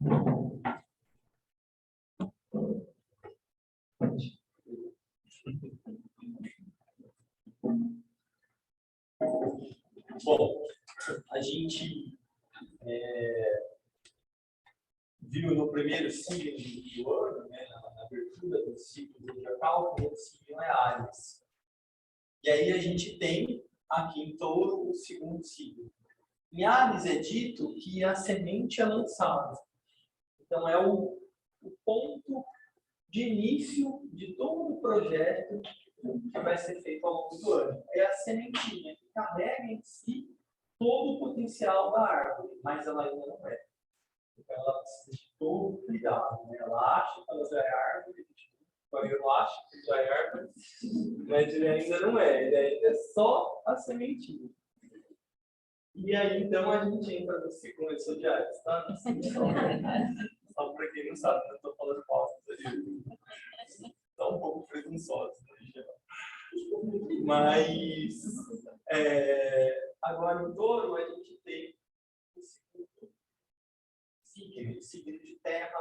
Bom, a gente viu no primeiro signo do ano, né, na abertura do ciclo zodiacal, que o signo é Áries. E aí a gente tem aqui em Touro o segundo signo. Em Áries é dito que a semente é lançada. Então é o ponto de início de todo o projeto que vai ser feito ao longo do ano. É a sementinha que carrega em si todo o potencial da árvore, mas ela ainda não é. Então ela precisa de todo cuidado. Né? Ela acha que ela já é árvore, eu acho que já é árvore, mas ele ainda não é. Ele ainda é só a sementinha. E aí, então, a gente entra no ciclo zodiacal, tá? Só para quem não sabe, eu estou falando pausas ali. Está um pouco presunçosos, né, geral. Mas, agora no Touro, a gente tem o segundo signo de terra,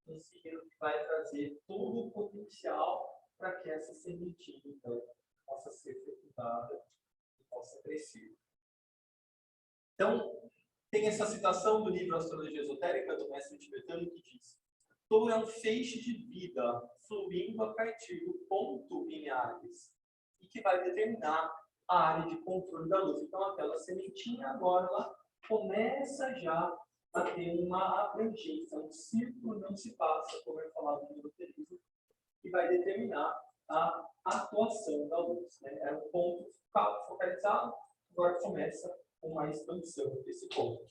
um signo que vai trazer todo o potencial para que essa sementinha, então, possa ser fecundada e possa crescer. Então, tem essa citação do livro Astrologia Esotérica, do mestre tibetano, que diz: Touro é um feixe de vida, fluindo a partir do ponto em Áries, e que vai determinar a área de controle da luz. Então, aquela sementinha agora ela começa já a ter uma abrangência, um círculo não se passa, como é falado no esoterismo, que vai determinar a atuação da luz. Né? É um ponto focalizado, agora começa uma expansão desse ponto.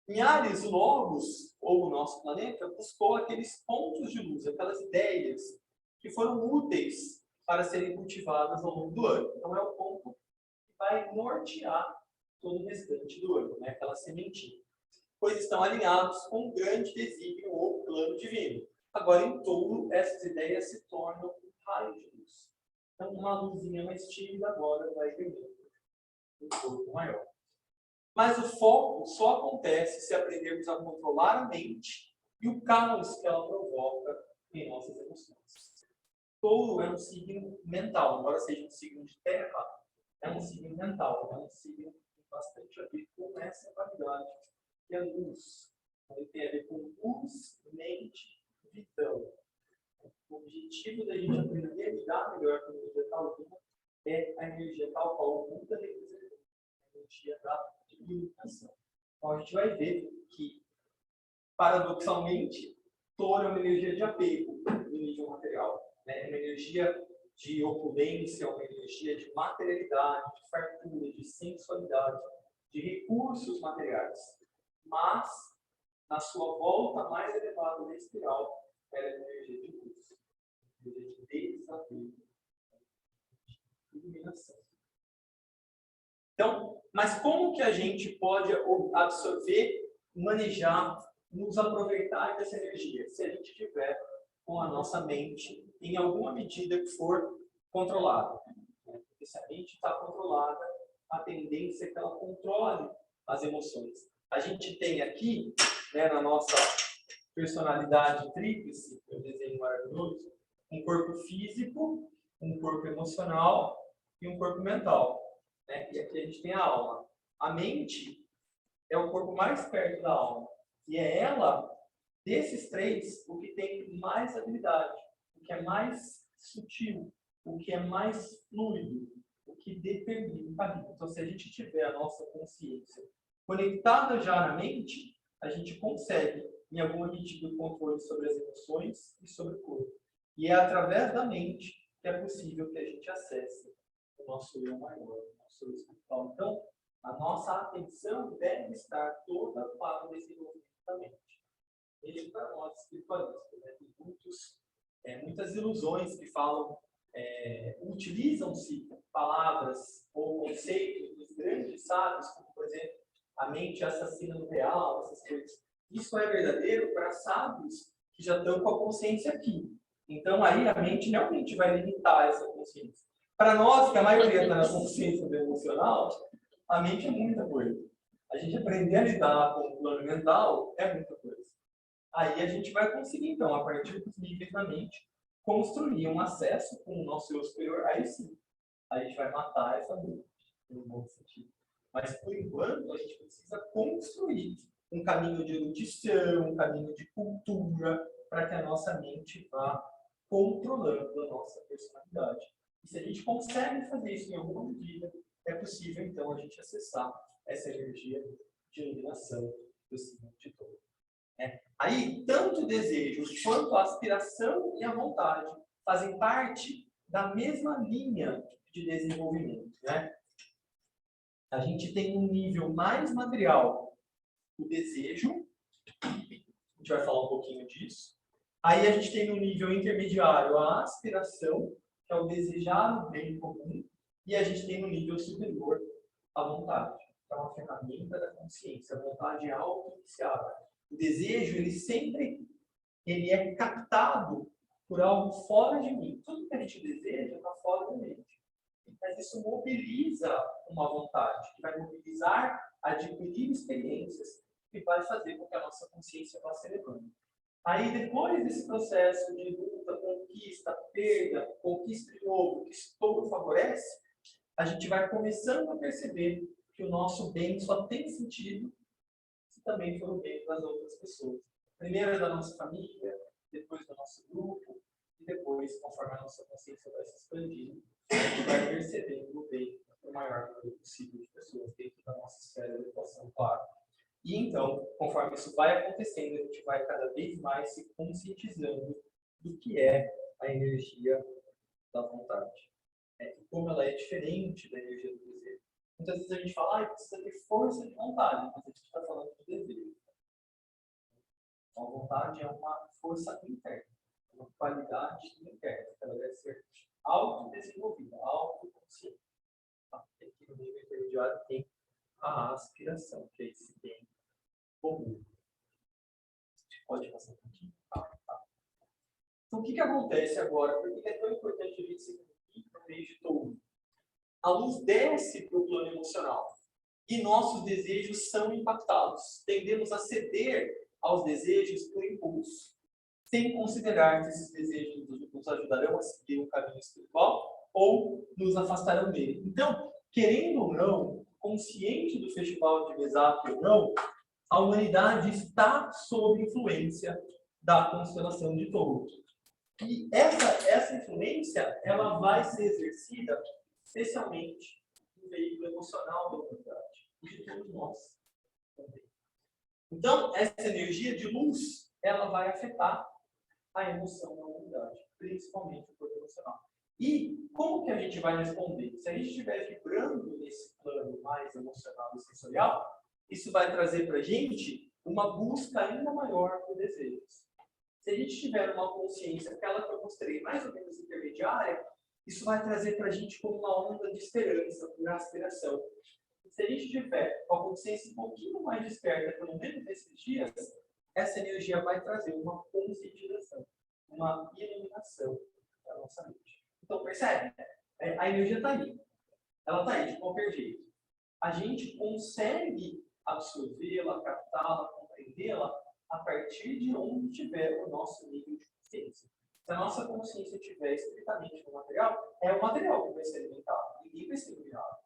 Em Áries, o Logos, ou o nosso planeta, buscou aqueles pontos de luz, aquelas ideias que foram úteis para serem cultivadas ao longo do ano. Então, é o ponto que vai nortear todo o restante do ano, né? Aquela sementinha. Pois estão alinhados com um grande desígnio ou plano divino. Agora, em Touro, essas ideias se tornam um raio de luz. Então, uma luzinha mais tímida agora vai ganhando um corpo maior. Mas o foco só acontece se aprendermos a controlar a mente e o caos que ela provoca em nossas emoções. Touro é um signo mental, embora seja um signo de terra, é um signo mental, é um signo que tem bastante a ver com essa qualidade, que é a luz. Ele tem a ver com luz, mente, visão. O objetivo da gente aprender a lidar melhor com a energia tal é a energia tal qual o Buda representa, a energia da iluminação. Então a gente vai ver que, paradoxalmente, Touro é uma energia de apego no nível material. Né? É uma energia de opulência, uma energia de materialidade, de fartura, de sensualidade, de recursos materiais. Mas, na sua volta mais elevada na espiral, ela é uma energia de luz, uma energia de desapego, de iluminação. Então, mas como que a gente pode absorver, manejar, nos aproveitar dessa energia? Se a gente tiver com a nossa mente, em alguma medida que for controlada. Porque se a mente está controlada, a tendência é que ela controle as emoções. A gente tem aqui, né, na nossa personalidade tríplice, que eu desenho maravilhoso, um corpo físico, um corpo emocional e um corpo mental. Né? E aqui a gente tem a alma. A mente é o corpo mais perto da alma. E é ela, desses três, o que tem mais habilidade, o que é mais sutil, o que é mais fluido, o que determina o caminho. Então, se a gente tiver a nossa consciência conectada já na mente, a gente consegue, em alguma medida, o controle sobre as emoções e sobre o corpo. E é através da mente que é possível que a gente acesse o nosso eu maior, o nosso eu espiritual. Então, a nossa atenção deve estar toda para o desenvolvimento da mente. Mesmo para nós espiritualistas, né? Tem muitas ilusões que falam, utilizam-se palavras ou conceitos dos grandes sábios, como, por exemplo, a mente assassina no real, essas coisas. Isso é verdadeiro para sábios que já estão com a consciência aqui. Então, aí a mente realmente vai limitar essa consciência. Para nós, que a maioria está na consciência do emocional, a mente é muita coisa. A gente aprender a lidar com o plano mental é muita coisa. Aí a gente vai conseguir, então, a partir dos níveis da mente, construir um acesso com o nosso eu superior. Aí sim, a gente vai matar essa dor, no bom sentido. Mas, por enquanto, a gente precisa construir um caminho de erudição, um caminho de cultura, para que a nossa mente vá controlando a nossa personalidade. E se a gente consegue fazer isso em alguma medida, é possível, então, a gente acessar essa energia de iluminação do signo de Touro. Aí, tanto o desejo quanto a aspiração e a vontade fazem parte da mesma linha de desenvolvimento. Né? A gente tem um nível mais material, o desejo, a gente vai falar um pouquinho disso. Aí a gente tem no nível intermediário a aspiração, que é o desejar o bem comum, e a gente tem no nível superior a vontade, que é uma ferramenta da consciência, a vontade auto-iniciada. O desejo, ele é captado por algo fora de mim. Tudo que a gente deseja está fora da mente. Mas isso mobiliza uma vontade, que vai mobilizar adquirir experiências que vai fazer com que a nossa consciência vá se elevando. Aí, depois desse processo de luta, conquista, perda, conquista de novo, que todo favorece, a gente vai começando a perceber que o nosso bem só tem sentido se também for o bem das outras pessoas. Primeiro da nossa família, depois do nosso grupo, e depois, conforme a nossa consciência vai se expandindo, a gente vai percebendo o bem o maior número possível de pessoas dentro da nossa esfera de atuação, claro. E então, conforme isso vai acontecendo, a gente vai cada vez mais se conscientizando do que é a energia da vontade. E como ela é diferente da energia do desejo. Muitas vezes a gente fala, precisa ter força de vontade, mas a gente está falando de desejo. Então, a vontade é uma força interna, uma qualidade interna, ela deve ser autodesenvolvida, autoconsciente. Aqui no nível intermediário tem a aspiração, que é esse bem comum. Pode passar um pouquinho? Então, o que acontece agora? Por que é tão importante a gente se comunicar no meio de Touro? A luz desce para o plano emocional e nossos desejos são impactados. Tendemos a ceder aos desejos por impulso, sem considerar que esses desejos nos ajudarão a seguir um caminho espiritual ou nos afastarão dele. Então, querendo ou não, consciente do festival de Vesak ou não, a humanidade está sob influência da constelação de Touro. E essa influência ela vai ser exercida especialmente no veículo emocional da humanidade e de todos nós também. Então, essa energia de luz ela vai afetar a emoção da humanidade, principalmente o corpo emocional. E como que a gente vai responder? Se a gente estiver vibrando nesse plano mais emocional e sensorial, isso vai trazer para a gente uma busca ainda maior por desejos. Se a gente tiver uma consciência, aquela que eu mostrei, mais ou menos intermediária, isso vai trazer para a gente como uma onda de esperança, por aspiração. Se a gente tiver uma consciência um pouquinho mais desperta, pelo menos nesses dias, essa energia vai trazer uma conscientização, uma iluminação para a nossa mente. Então, percebe? A energia está aí. Ela está aí de qualquer jeito. A gente consegue absorvê-la, captá-la, compreendê-la a partir de onde tiver o nosso nível de consciência. Se a nossa consciência estiver estritamente no material, é o material que vai ser alimentado. Ninguém vai ser iluminado.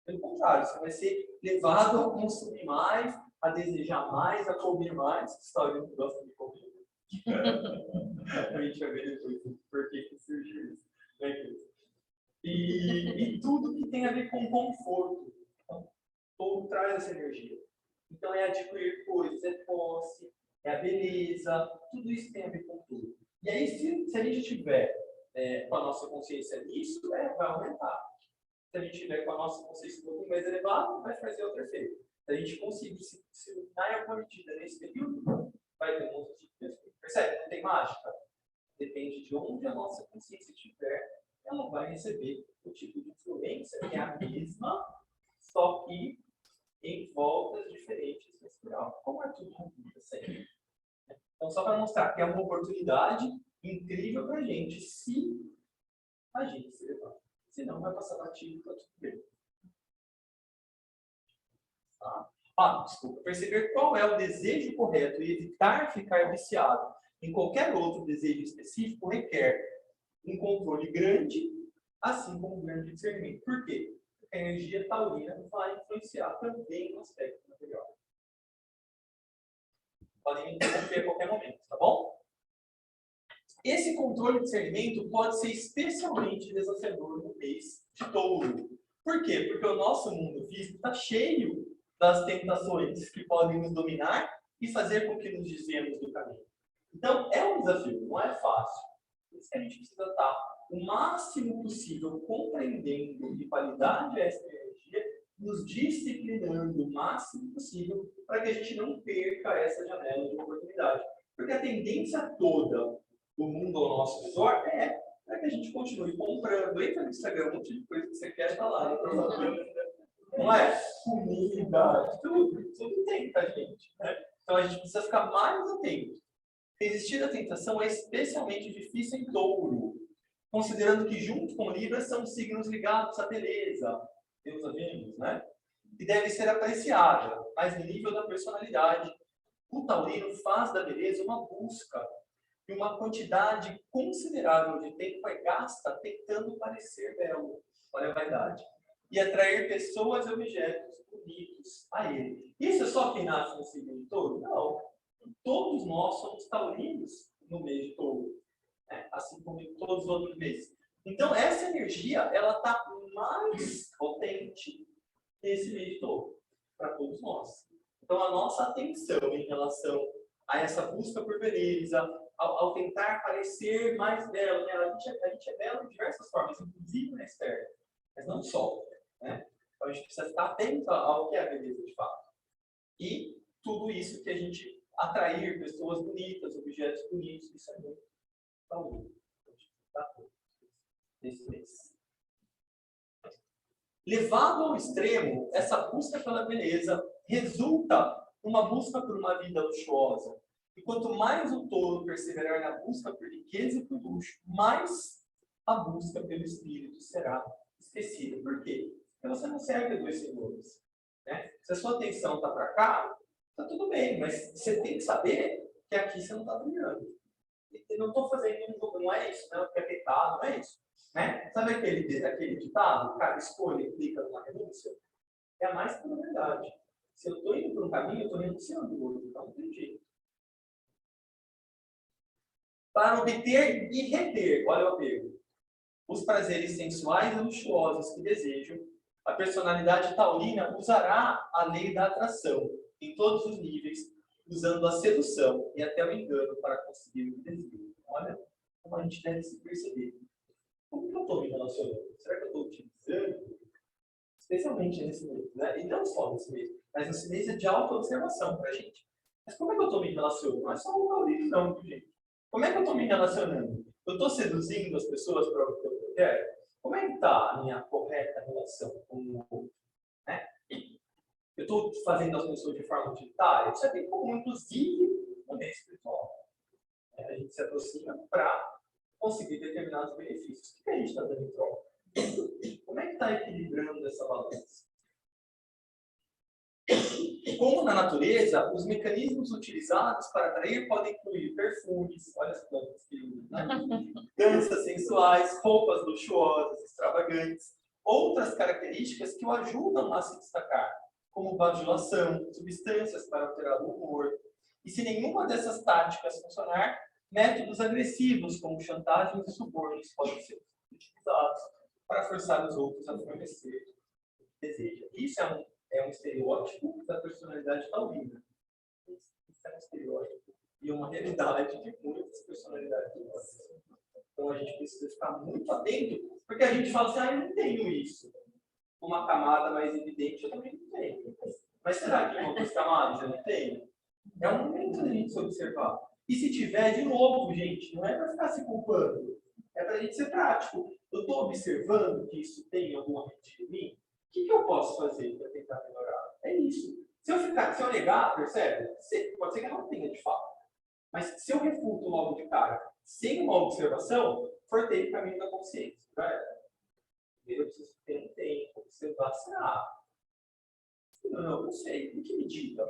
Pelo contrário, você vai ser levado a consumir mais, a desejar mais, a comer mais. Você está olhando que gosta de comer. A gente vai ver depois por que surgiu isso. E tudo que tem a ver com conforto. Então, todo traz essa energia. Então, é adquirir coisas, é posse, é a beleza, tudo isso tem a ver com tudo. E aí, se a gente tiver com a nossa consciência nisso, vai aumentar. Se a gente tiver com a nossa consciência um pouquinho mais elevada, vai fazer outro efeito. Se a gente conseguir se iluminar em alguma medida nesse período, vai ter um outro tipo de efeito. Percebe? Não tem mágica. Depende de onde a nossa consciência estiver, ela vai receber o tipo de influência que é a mesma, só que em voltas diferentes da espiral. Como é tudo na vida sempre. Então, só para mostrar que é uma oportunidade incrível para a gente, se a gente se levar. Senão vai passar batido, está tudo bem. Tá? Desculpa. Perceber qual é o desejo correto e evitar ficar viciado em qualquer outro desejo específico requer um controle grande, assim como um grande discernimento. Por quê? Porque a energia taurina vai influenciar também no aspecto material. Podem me interromper a qualquer momento, tá bom? Esse controle de discernimento pode ser especialmente desafiador no mês de touro. Por quê? Porque o nosso mundo físico está cheio das tentações que podem nos dominar e fazer com que nos desviemos do caminho. Então, é um desafio, não é fácil. Por isso que a gente precisa estar o máximo possível compreendendo de qualidade essa energia, nos disciplinando o máximo possível para que a gente não perca essa janela de oportunidade. Porque a tendência toda do mundo ao nosso redor é para que a gente continue comprando. Entra no Instagram, um monte de coisa que você quer falar. Não é? Comida, tudo tem pra gente. Né? Então a gente precisa ficar mais atento. Resistir à tentação é especialmente difícil em touro, considerando que junto com Libra são signos ligados à beleza, Deus a Vênus, né? E deve ser apreciada, mas no nível da personalidade. O taurino faz da beleza uma busca e uma quantidade considerável de tempo é gasta tentando parecer belo, olha a vaidade, e atrair pessoas e objetos bonitos a ele. Isso é só quem nasce no signo de touro? Não. Todos nós somos taurinos no mês de touro, né? Assim como em todos os outros meses. Então, essa energia, ela está mais potente nesse mês de touro, para todos nós. Então, a nossa atenção em relação a essa busca por beleza, ao tentar parecer mais belo, né? A gente é belo de diversas formas, inclusive na externa, mas não só. Né? Então, a gente precisa ficar atento ao que é a beleza de fato. E tudo isso que a gente atrair pessoas bonitas, objetos bonitos, isso é muito taurino. Nesse mês. Levado ao extremo, essa busca pela beleza resulta numa busca por uma vida luxuosa. E quanto mais o touro perseverar na busca por riqueza e por luxo, mais a busca pelo espírito será esquecida. Por quê? Porque você não serve a dois senhores. Né? Se a sua atenção está para cá, está tudo bem, mas você tem que saber que aqui você não está brilhando. Eu não estou fazendo, não é isso, não é pecado, não é isso. Né? Sabe aquele ditado? Cada escolha implica numa renúncia? É a mais pura verdade. Se eu estou indo por um caminho, eu estou renunciando o outro, então não tem jeito. Para obter e reter, olha o apego, os prazeres sensuais e luxuosos que desejam, a personalidade taurina usará a lei da atração em todos os níveis, usando a sedução e até o engano para conseguir o que deseja. Olha como a gente deve se perceber. Como que eu estou me relacionando? Será que eu estou utilizando? Especialmente nesse mês, né? E não só nesse mês, mas nesse mês é de auto-observação para a gente. Mas como é que eu estou me relacionando? Não é só um taurino, não, gente. Como é que eu estou me relacionando? Eu estou seduzindo as pessoas para o que eu quero? Como é que está a minha correta relação com o outro? Né? Eu estou fazendo as pessoas de forma utilitária? Isso é bem comum, inclusive, no meio espiritual. A gente se aproxima para conseguir determinados benefícios. O que a gente está dando em troca? Como é que está equilibrando essa balança? Como na natureza, os mecanismos utilizados para atrair podem incluir perfumes, olha as plantas que usam, né? Danças sensuais, roupas luxuosas, extravagantes, outras características que o ajudam a se destacar, como bajulação, substâncias para alterar o humor. E se nenhuma dessas táticas funcionar, métodos agressivos, como chantagens e subornos, podem ser utilizados para forçar os outros a fornecer o que deseja. Isso é um estereótipo da personalidade taurina. Isso é um estereótipo e uma realidade de muitas personalidades humanas. Então a gente precisa ficar muito atento, porque a gente fala assim, eu não tenho isso. Uma camada mais evidente eu também não tenho. Mas será que em outras camadas eu não tenho? É um momento da gente se observar. E se tiver, de novo, gente, não é para ficar se culpando. É para a gente ser prático. Eu estou observando que isso tem alguma medida em mim? O que eu posso fazer para tentar melhorar? É isso. Se eu negar, percebe? Pode ser que eu não tenha de fato. Mas se eu refuto logo de cara, sem uma observação, fortei o caminho da consciência. Primeiro eu preciso ter um tempo, observar, será? Não sei. Em que medida?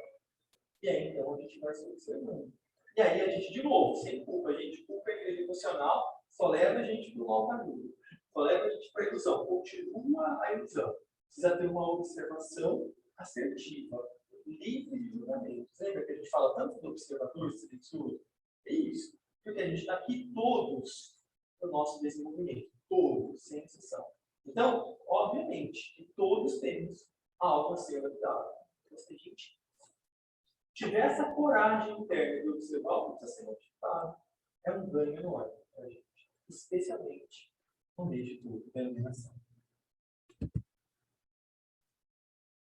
E aí, então, a gente vai se observando. E aí, a gente, de novo, sem culpa, a gente culpa a igreja emocional, só leva a gente para o mau caminho. Só leva a gente para a ilusão. Continua a ilusão. Precisa ter uma observação assertiva, livre de julgamentos. Lembra que a gente fala tanto do observador silencioso? É isso. Porque a gente está aqui todos no nosso desenvolvimento. Todos, sem exceção. Então, obviamente, que todos temos algo a ser adaptado. Então, se a gente tiver essa coragem interna de observar o que está sendo modificado, é um ganho enorme para a gente, especialmente no meio de tudo, da iluminação.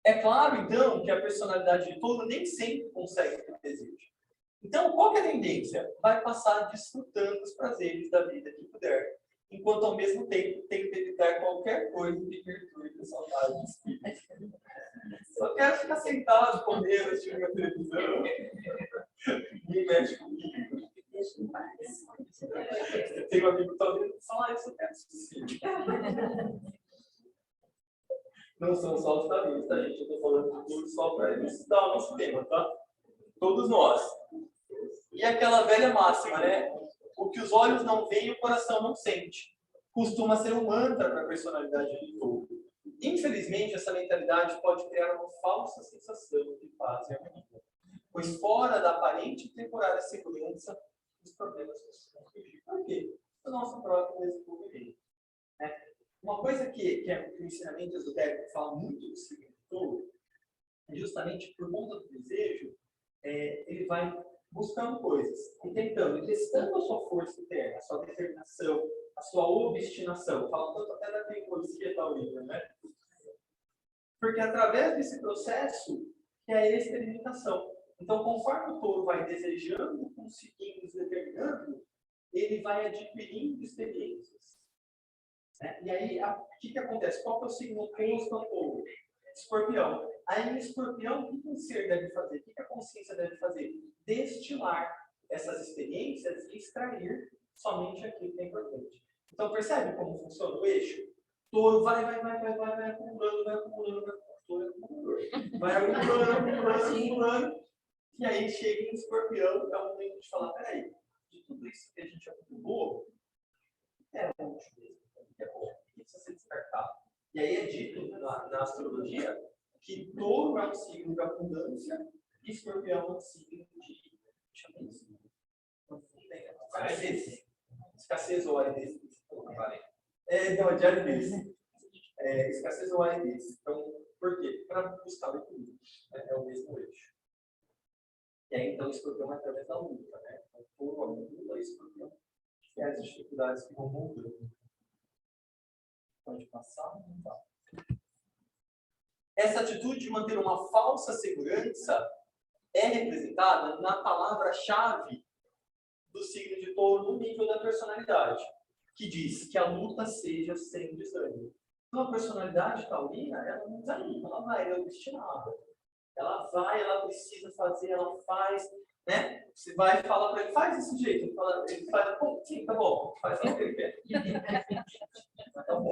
É claro, então, que a personalidade de todo nem sempre consegue o que deseja. Então, qual que é a tendência? Vai passar desfrutando os prazeres da vida que puder, enquanto ao mesmo tempo tenta evitar qualquer coisa que perturbe a saudade do espírito. Só quero ficar sentado, comendo, assistindo a televisão. Me mexe comigo. Tem um amigo que está ouvindo falar isso, eu quero sim. Não são só os talentos, tá, gente? Eu estou falando de tudo só para elucidar o nosso tema, tá? Todos nós. E aquela velha máxima, né? O que os olhos não veem, o coração não sente. Costuma ser um mantra para a personalidade de todo. Infelizmente, essa mentalidade pode criar uma falsa sensação de paz e harmonia, pois fora da aparente e temporária segurança, os problemas costumam surgir. Por quê? O nosso próprio desenvolvimento. Né? Uma coisa que o ensinamento esotérico fala muito do signo de Touro, é justamente por conta do desejo, ele vai buscando coisas e tentando, testando a sua força interna, a sua determinação, a sua obstinação. Fala tanto até da teimosia taurina, né? Porque através desse processo que é a experimentação. Então, conforme o touro vai desejando, conseguindo, determinando, ele vai adquirindo experiências. Né? E aí, o que acontece? Qual que é o signo oposto ao touro? Escorpião. Aí, em escorpião, o que o ser deve fazer? O que a consciência deve fazer? Destilar essas experiências e extrair somente aquilo que é importante. Então, percebe como funciona o eixo? Touro vai acumulando, vai acumulando. E aí chega em escorpião, é o momento de falar, peraí, de tudo isso que a gente acumulou, é útil mesmo, é bom, precisa ser descartado. E aí é dito na astrologia que touro é um signo de abundância e escorpião é um signo de escassez ou aridez. Não, de aridez. Escassez ou aridez. Então, por quê? Para buscar o equilíbrio. É o mesmo eixo. E aí, então, o escorpião é através da luta, né? Então, touro acumula, escorpião é as dificuldades que vão mudando. Pode passar, não dá. Essa atitude de manter uma falsa segurança é representada na palavra-chave do signo de touro no nível da personalidade, que diz que a luta seja sem desânimo. Então, a personalidade taurina, ela não desanima, ela vai, ela é obstinada. Ela vai, ela precisa fazer, ela faz, né? Você vai falar para ele, faz desse jeito. Ele faz, pô, sim, tá bom, faz o que ele quer. Tá bom.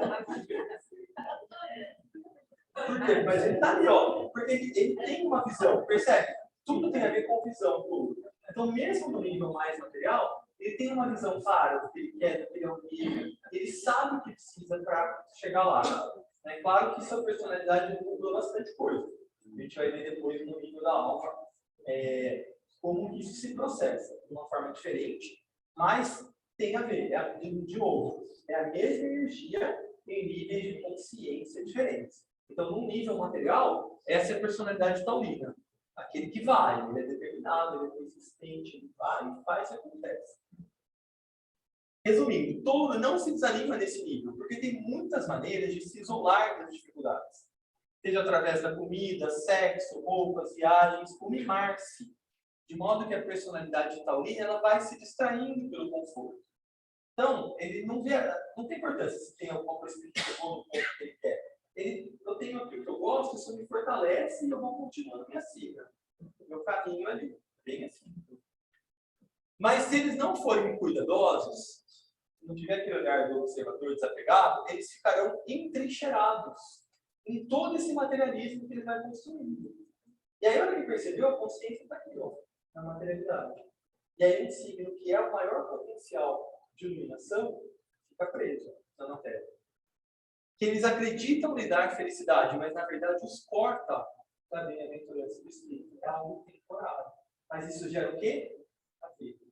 Por quê? Mas ele tá ali, ó, porque ele tem uma visão, percebe? Tudo tem a ver com visão. Tudo. Então, mesmo no nível mais material, ele tem uma visão clara do que ele quer, do que ele almeja, ele sabe o que precisa para chegar lá. É claro que sua personalidade mudou bastante coisa. A gente vai ver depois no nível da alma como isso se processa de uma forma diferente, mas tem a ver, de novo, é a mesma energia em níveis de consciência diferentes. Então, no nível material, essa é a personalidade taurina. Aquele que vai, ele é determinado, ele é consistente, ele vai e faz e acontece. Resumindo, touro não se desanima nesse nível, porque tem muitas maneiras de se isolar das dificuldades. Seja através da comida, sexo, roupas, viagens, ou mimar-se. De modo que a personalidade taurina ela vai se distraindo pelo conforto. Então, ele não tem importância se tem alguma coisa que ele ponto que ele quer. Eu tenho aquilo que eu gosto, isso me fortalece e eu vou continuando minha siga. Meu caminho ali, bem assim. Mas se eles não forem cuidadosos, não tiver aquele olhar do observador desapegado, eles ficarão entrincheirados em todo esse materialismo que ele vai construindo. E aí, quando ele percebeu, a consciência está aqui, ó, na materialidade. E aí, um signo que é o maior potencial de iluminação fica preso na matéria. Que eles acreditam lhe dar felicidade, mas na verdade os corta da bem-aventurança do Espírito. É algo temporário. Mas isso gera o quê? Apego.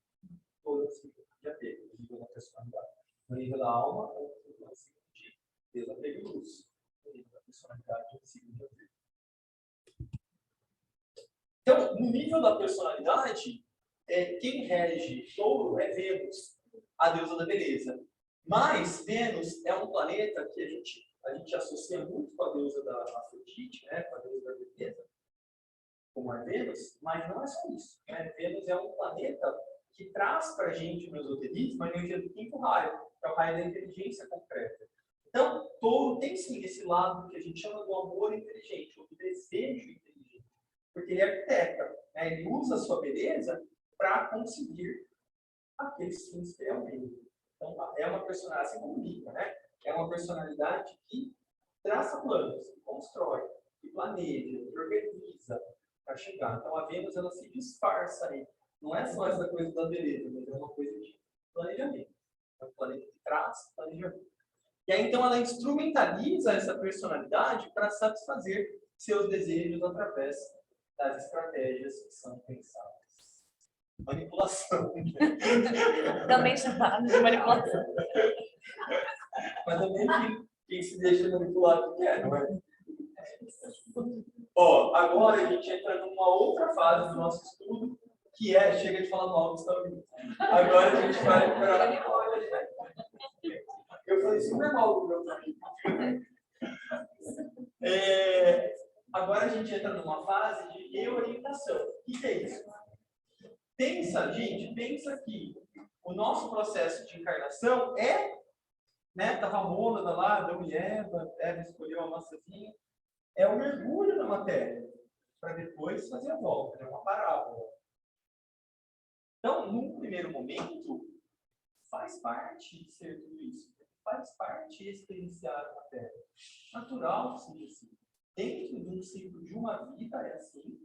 Todo signo de apego, no nível da personalidade. No nível da alma, é um signo de desapego e luz. No nível da personalidade, é um signo de apego. Então, no nível da personalidade, quem rege Touro é Vênus, a deusa da beleza. Mas Vênus é um planeta que a gente associa muito com a deusa da Afrodite, né, com a deusa da beleza, como é Vênus, mas não é só isso. Né? Vênus é um planeta que traz para a gente no esoterismo a energia do quinto raio, que é o raio da inteligência concreta. Então, Touro tem sim esse lado que a gente chama do amor inteligente, ou do desejo inteligente, porque ele arquiteta, né? Ele usa a sua beleza para conseguir aqueles fins que ele almeja. Então, é uma personalidade, assim como Libra, né? É uma personalidade que traça planos, que constrói, que planeja, que organiza para chegar. Então, a Vênus, ela se disfarça aí. Não é só essa coisa da beleza, mas é uma coisa de planejamento. É um planeta que traz planejamento. E aí, então, ela instrumentaliza essa personalidade para satisfazer seus desejos através das estratégias que são pensadas. Manipulação. Também chamado de manipulação. Mas também quem se deixa manipular não quer, não é? Ó, agora a gente entra numa outra fase do nosso estudo, que é, chega de falar mal dos taurinos. Agora a gente vai para... Eu falei super mal do meu taurino. Agora a gente entra numa fase de reorientação. O que é isso? Pensa que o nosso processo de encarnação né, estava a mônada lá, Adão e Eva escolheu a maçãzinha, é o mergulho na matéria, para depois fazer a volta, é uma parábola. Então, num primeiro momento, faz parte de ser tudo isso, faz parte experienciar a matéria. Natural que seja assim. Dentro de um ciclo de uma vida é assim,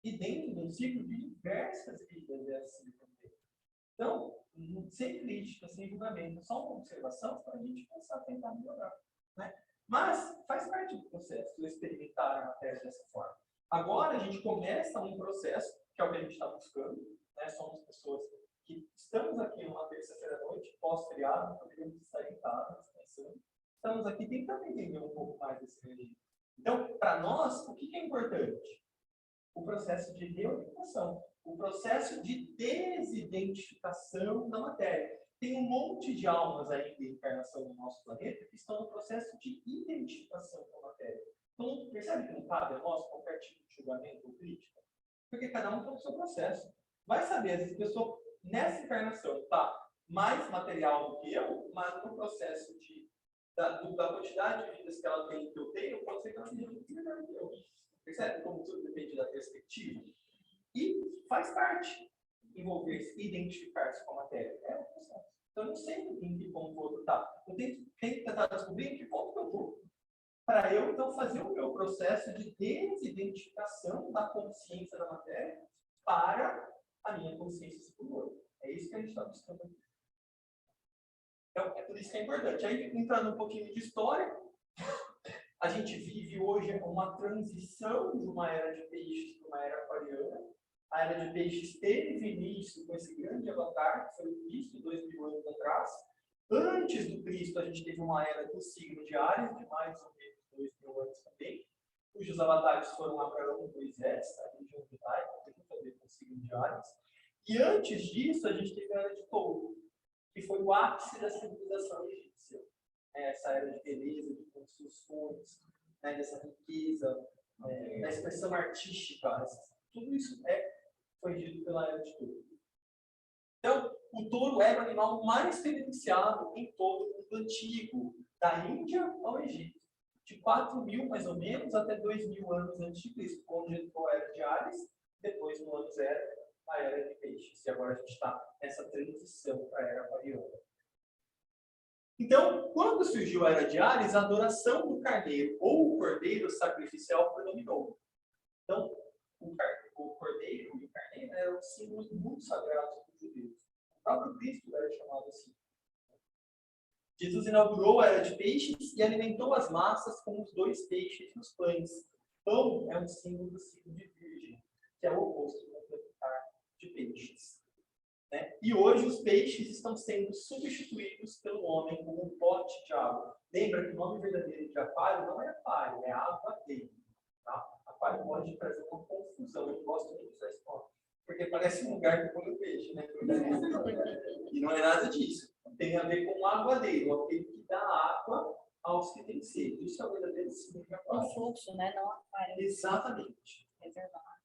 e dentro de um ciclo de diversas vidas é assim também. Então, sem crítica, sem julgamento, só uma observação para a gente pensar, tentar melhorar. Né? Mas faz parte do processo de experimentar a matéria dessa forma. Agora a gente começa um processo, que é o que a gente está buscando, né? Somos pessoas que estamos aqui numa terça-feira à noite, pós-feriado, poderíamos estar em casa, descansando. Estamos aqui tentando entender um pouco mais desse regime. Então, para nós, o que é importante? O processo de reorientação, o processo de desidentificação da matéria. Tem um monte de almas ainda em encarnação no nosso planeta que estão no processo de identificação com a matéria. Então, percebe que não cabe a nós qualquer tipo de julgamento ou crítica? Porque cada um tem o seu processo. Vai saber, às vezes a pessoa, nessa encarnação, está mais material do que eu, mas no processo da quantidade de vidas que ela tem que eu tenho, pode ser que ela seja muito melhor que eu. Percebe como tudo depende da perspectiva? E faz parte envolver-se, identificar-se com a matéria. É um processo. Então, eu não sei em que ponto o outro está. Eu tenho que tentar descobrir em que ponto eu estou. Para eu, então, fazer o meu processo de desidentificação da consciência da matéria para a minha consciência superior. É isso que a gente está buscando aqui. Então, é por isso que é importante. Aí, entrando um pouquinho de história, a gente vive hoje uma transição de uma era de peixes para uma era aquariana. A era de peixes teve início com esse grande avatar, que foi o Cristo, 2000 anos atrás. Antes do Cristo, a gente teve uma era do signo de Áries, de mais ou menos 2000 anos também, cujos avatares foram Abraão e Moisés, a religião judaica, tem muito a ver com o signo de Áries. E antes disso, a gente teve a era de Touro, que foi o ápice da civilização egípcia. Essa era de beleza, de construções, né, dessa riqueza, da expressão artística. Tudo isso foi dito pela era de Touro. Então, o touro era o animal mais reverenciado em todo o mundo antigo, da Índia ao Egito, de 4.000 mais ou menos até 2.000 anos antes de Cristo, onde entrou a era de Áries, depois no ano zero, a era de peixes. E agora a gente está nessa transição para a era aquariana. Então, quando surgiu a Era de Áries, a adoração do carneiro ou o cordeiro sacrificial predominou. Então, o cordeiro e o carneiro eram símbolos muito sagrados para os judeus. O próprio Cristo era chamado assim. Jesus inaugurou a Era de Peixes e alimentou as massas com os 2 peixes e os pães. Pão é um símbolo do signo de Virgem, que é o oposto complementar de peixes. Né? E hoje os peixes estão sendo substituídos pelo homem como um pote de água. Lembra que o nome verdadeiro de aquário não é aquário, é água dele. Tá? Aquário pode trazer uma confusão. Eu gosto muito dessa história. Porque parece um lugar que põe o peixe, né? E não é nada disso. Tem a ver com o aguadeiro, aquele que dá água aos que têm sede. Isso é o verdadeiro signo de aquário. Um fluxo, né? Não aquário. Exatamente. Reservado.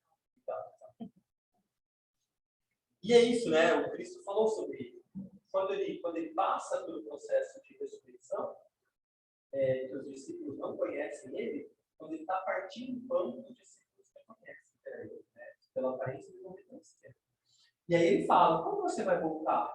E é isso, né? O Cristo falou sobre isso. Quando ele passa pelo processo de ressurreição, que os discípulos não conhecem ele, quando ele está partindo o pão, os discípulos não conhecem ele, né? Pela aparência, eles não reconhecem. E aí ele fala, como você vai voltar?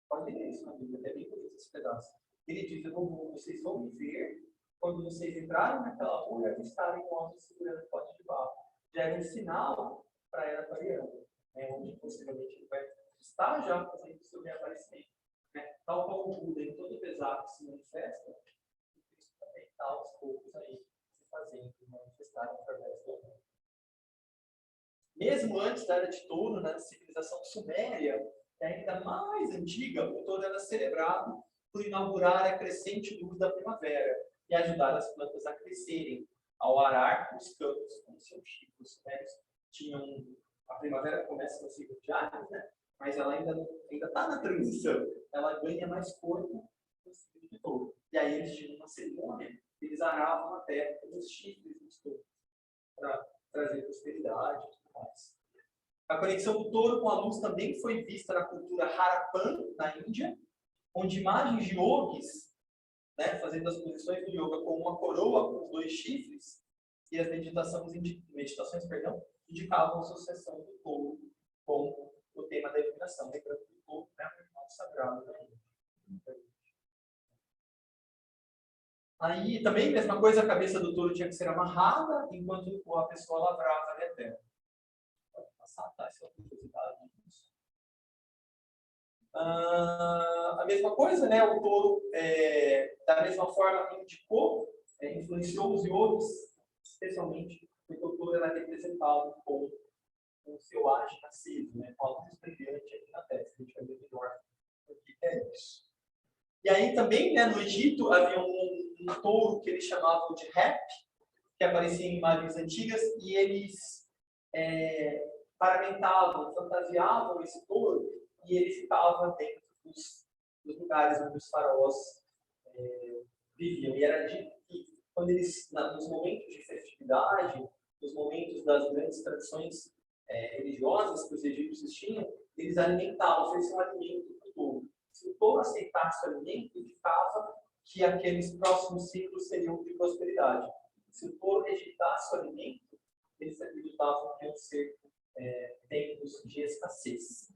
Pode ler isso na Bíblia, é bem bonito esse pedaço. Ele diz, vocês vão me ver quando vocês entrarem naquela rua e avistarem um homem segurando o pote de barro. Já era um sinal para a era aquariana, né, onde possivelmente ele vai estar já fazendo o seu reaparecimento. Né? Tal como o Buda em todo pesado se manifesta, o Cristo também está aos poucos aí se fazendo manifestar através do homem. Mesmo antes da Era de Touro, na civilização suméria, que é ainda mais antiga, o touro era celebrado por inaugurar a crescente luz da primavera e ajudar as plantas a crescerem, ao arar os campos com seus chifres. Os sumérios tinham... A primavera começa no ciclo de Áries, né? Mas ela ainda está na transição. Ela ganha mais corpo no ciclo de touro. E aí eles tinham uma cerimônia, eles aravam a terra com os chifres dos touros, para trazer prosperidade e tudo mais. A conexão do touro com a luz também foi vista na cultura Harappan, na Índia, onde imagens de yogis, né, fazendo as posições do yoga com uma coroa com os 2 chifres, e as meditações indicavam a sucessão do touro com o tema da iluminação. Lembrando que o touro é um animal sagrado da Índia. Aí, também, mesma coisa, a cabeça do touro tinha que ser amarrada, enquanto a pessoa lavrava a terra. Tá, essa é uma curiosidade. A mesma coisa, né? O touro, da mesma forma, influenciou os yogis, especialmente porque o touro era representado com o seu age nascido, né? Com a luz brilhante aqui na testa. A gente vai ver melhor o que é isso. E aí também, né, no Egito, havia um touro que eles chamavam de Rep, que aparecia em imagens antigas, e eles paramentavam, fantasiavam esse touro, e ele ficava dentro dos lugares onde os faraós viviam. E era dito que, quando eles, nos momentos de festividade, nos momentos das grandes tradições religiosas que os egípcios tinham, eles alimentavam, ofereciam alimento para o touro. Se o touro aceitasse o alimento, indicava que aqueles próximos ciclos seriam de prosperidade. Se o touro rejeitasse o alimento, eles acreditavam que iam ser tempos de escassez.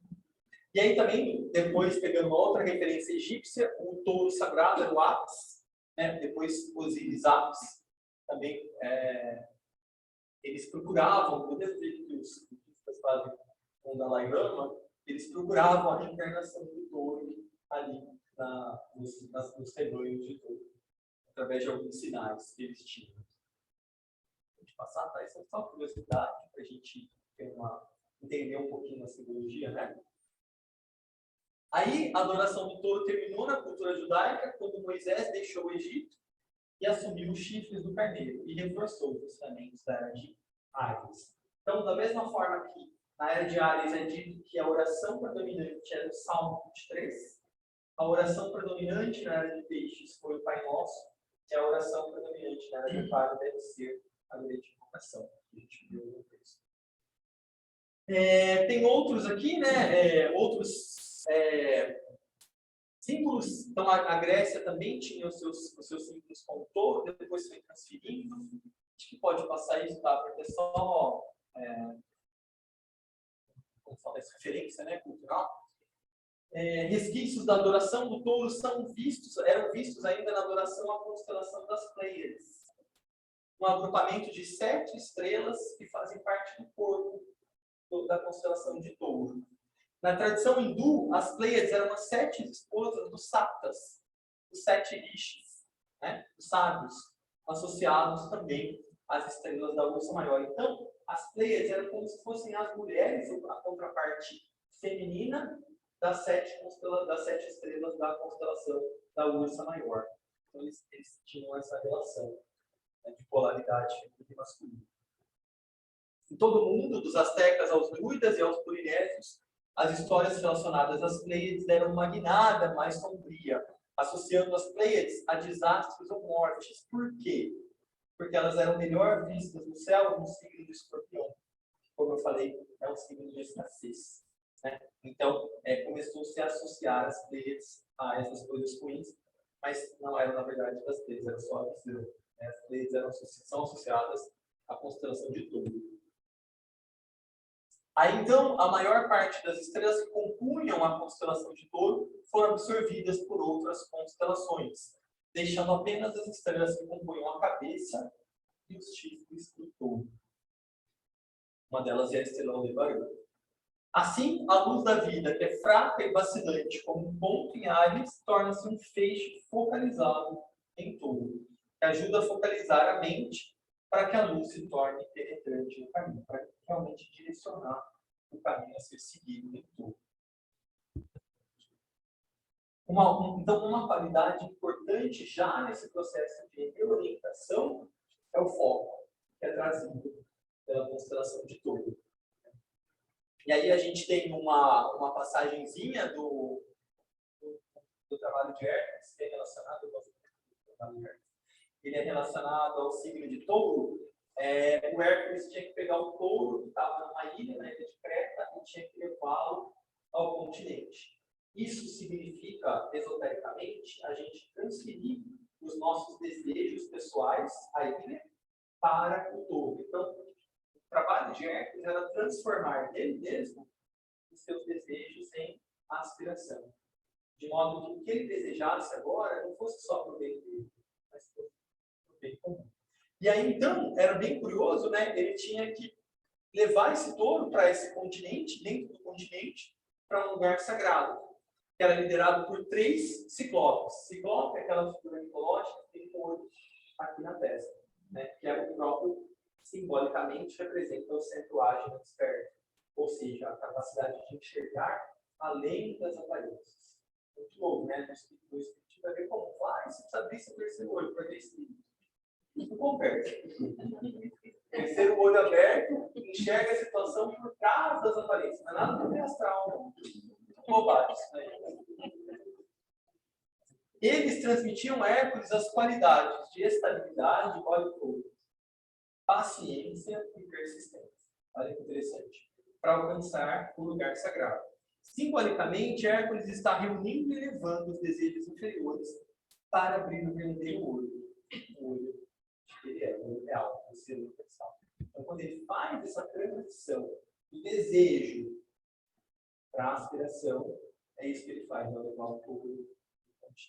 E aí também, depois, pegando uma outra referência egípcia, o touro sagrado era o Apis, né? Depois Osíris Apis, também eles procuravam, do mesmo jeito que os budistas fazem com o Dalai Lama, eles procuravam a reencarnação do touro ali nos rebanhos de touro, através de alguns sinais que eles tinham. A gente passar, tá? Isso é só curiosidade, para a gente entender um pouquinho a simbologia, né? Aí, a adoração do touro terminou na cultura judaica, quando Moisés deixou o Egito e assumiu os chifres do carneiro, e reforçou os ensinamentos da Era de Áries. Então, da mesma forma que na Era de Áries é dito que a oração predominante era o Salmo 23, a oração predominante na Era de Peixes foi o Pai Nosso, e a oração predominante na Era de Aquário deve ser a grande invocação, que a gente viu no texto. Tem outros aqui, né? Outros símbolos. Então, a Grécia também tinha os seus símbolos com o touro, depois foi transferindo. Acho que pode passar isso, tá? Porque é só como fala, essa referência, né, cultural. resquícios da adoração do touro eram vistos ainda na adoração à constelação das Pleiades, um agrupamento de 7 estrelas que fazem parte do corpo da constelação de Touro. Na tradição hindu, as Pleiades eram as 7 esposas dos Saptas, os 7 rishis, né? Os sábios, associados também às estrelas da Ursa Maior. Então, as Pleiades eram como se fossem as mulheres, a contraparte feminina das 7 estrelas da constelação da Ursa Maior. Então, eles tinham essa relação, né, de polaridade feminina e masculina. Em todo o mundo, dos astecas aos druidas e aos polinésios, as histórias relacionadas às Pleiades deram uma guinada mais sombria, associando as Pleiades a desastres ou mortes. Por quê? Porque elas eram melhor vistas no céu no signo do Escorpião. Como eu falei, é um signo de escassez, né? Então, começou-se a associar as Pleiades a essas coisas ruins, mas não eram, na verdade, as Pleiades, era só a visão. As Pleiades são associadas à constelação de Touro. Aí, então, a maior parte das estrelas que compunham a constelação de Touro foram absorvidas por outras constelações, deixando apenas as estrelas que compunham a cabeça e os chifres do Touro. Uma delas é a estrela Aldebaran. Assim, a luz da vida, que é fraca e vacilante como um ponto em Áries, torna-se um feixe focalizado em Touro, que ajuda a focalizar a mente para que a luz se torne penetrante no caminho, para realmente direcionar o caminho a ser seguido em Touro. Então, uma qualidade importante já nesse processo de reorientação é o foco, que é trazido pela constelação de Touro. E aí a gente tem uma passagenzinha do trabalho de Hércules, que é relacionado ao trabalho de Hércules. Ele é relacionado ao signo de Touro. O Hércules tinha que pegar o touro que estava numa ilha, na ilha de Creta, e tinha que levá-lo ao continente. Isso significa, esotericamente, a gente transferir os nossos desejos pessoais, a ilha, para o touro. Então, o trabalho de Hércules era transformar nele mesmo os seus desejos em aspiração. De modo que o que ele desejasse agora não fosse só para o bem dele, mas para o bem comum. E aí, então, era bem curioso, né? Ele tinha que levar esse touro para esse continente, dentro do continente, para um lugar sagrado, que era liderado por 3 ciclopes. Ciclope é aquela figura mitológica que tem um olho aqui na testa, né? Que é o próprio, simbolicamente, representa o centro ágil externo, ou seja, a capacidade de enxergar além das aparências. Muito louco, né? No espírito vai ver como, você precisa abrir seu terceiro olho para ver espírito. Isso conversa. Terceiro olho aberto, enxerga a situação por trás das aparências. Não é nada do astral, bobagem. Eles transmitiam a Hércules as qualidades de estabilidade, olha o paciência e persistência. Olha que interessante. Para alcançar o lugar sagrado. Simbolicamente, Hércules está reunindo e levando os desejos inferiores para abrir o verdadeiro olho. O olho ele é o real, o ser universal. Então, quando ele faz essa transição do desejo para a aspiração, é isso que ele faz, vai levar o povo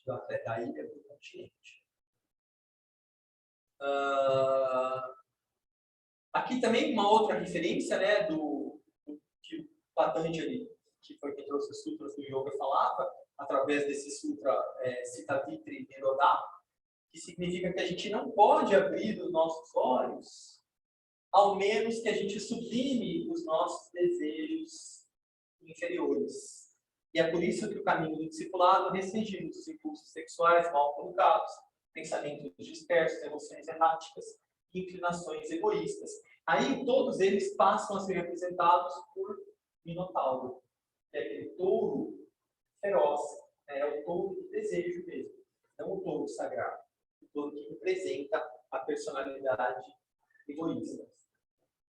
da ilha para o continente. Aqui também uma outra referência, né, do que Patanjali, que foi quem trouxe os sutras do yoga, falava, através desse sutra Sitavitri Nirodha, que significa que a gente não pode abrir os nossos olhos, ao menos que a gente sublime os nossos desejos inferiores. E é por isso que o caminho do discipulado restringe os impulsos sexuais mal colocados, pensamentos dispersos, emoções erráticas, inclinações egoístas. Aí todos eles passam a ser representados por Minotauro, que é aquele touro feroz, é o touro do desejo mesmo, não o touro sagrado. Todo que representa a personalidade egoísta.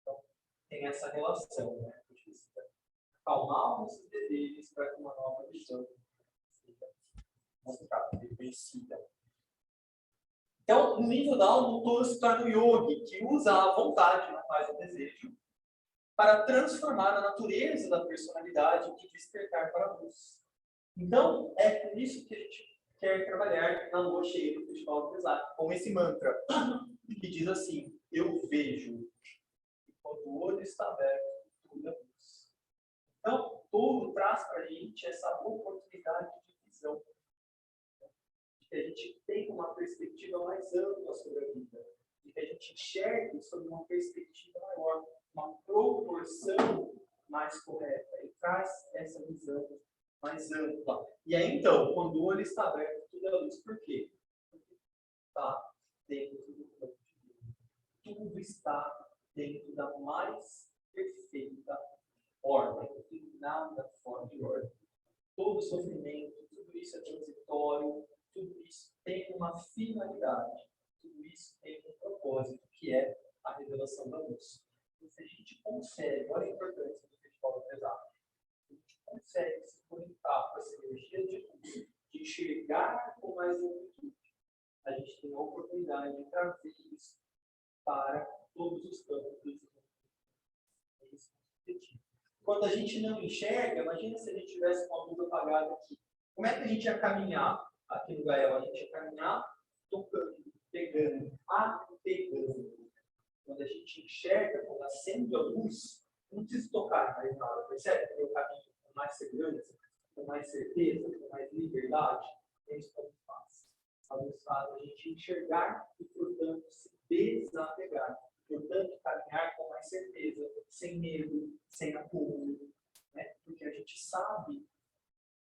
Então, tem essa relação, né? A gente precisa acalmar os desejos para que uma nova visão seja mostrada, reconhecida. Então, no nível da alma, o touro se torna um yogi, que usa a vontade, na paz do desejo, para transformar a natureza da personalidade e despertar para a luz. Então, é por isso que a gente quer trabalhar na lua cheia do Festival do Pesar, com esse mantra, que diz assim: eu vejo, e quando o olho está aberto, tudo é luz. Então, Touro traz para a gente essa oportunidade de visão, de que a gente tenha uma perspectiva mais ampla sobre a vida, de que a gente enxergue sobre uma perspectiva maior, uma proporção mais correta. Ele traz essa visão mais ampla. E aí, então, quando o olho está aberto, tudo é luz. Por quê? Porque está dentro do plano divino. Tudo está dentro da mais perfeita ordem. E nada fora de ordem. Todo sofrimento, tudo isso é transitório, tudo isso tem uma finalidade, tudo isso tem um propósito, que é a revelação da luz. E se a gente consegue, olha a importância do Festival do Pesar, a gente consegue se conectar com essa energia de luz, de enxergar com mais amplitude, a gente tem a oportunidade de trazer isso para todos os campos do desenvolvimento. Quando a gente não enxerga, imagina se a gente tivesse uma luz apagada aqui. Como é que a gente ia caminhar aqui no Gael? A gente ia caminhar tocando, pegando, apegando. Quando a gente enxerga, quando acende a luz, não precisa tocar mais nada. Percebe que o caminho com mais segurança, com mais certeza, com mais liberdade? É isso que a luz faz. A luz faz a gente enxergar e, portanto, se desapegar. Portanto, caminhar com mais certeza, sem medo, sem acúmulo, né? Porque a gente sabe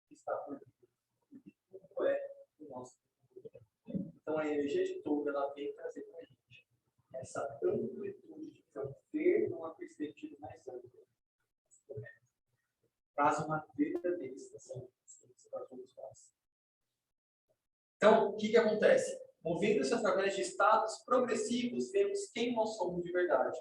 que está por vir, que tudo é o nosso desenvolvimento. Então, a energia de Touro, ela vem trazer para a gente essa amplitude de visão, ver numa perspectiva mais ampla. Traz uma verdadeira estação para todos nós. Então, o que acontece? Movendo-se através de estados progressivos, vemos quem nós somos de verdade.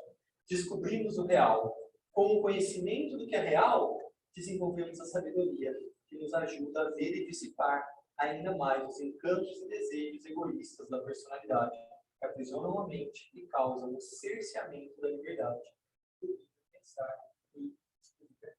Descobrimos o real. Com o conhecimento do que é real, desenvolvemos a sabedoria, que nos ajuda a ver e dissipar ainda mais os encantos e desejos egoístas da personalidade, que aprisionam a mente e causam o cerceamento da liberdade. Pensar e descobrir.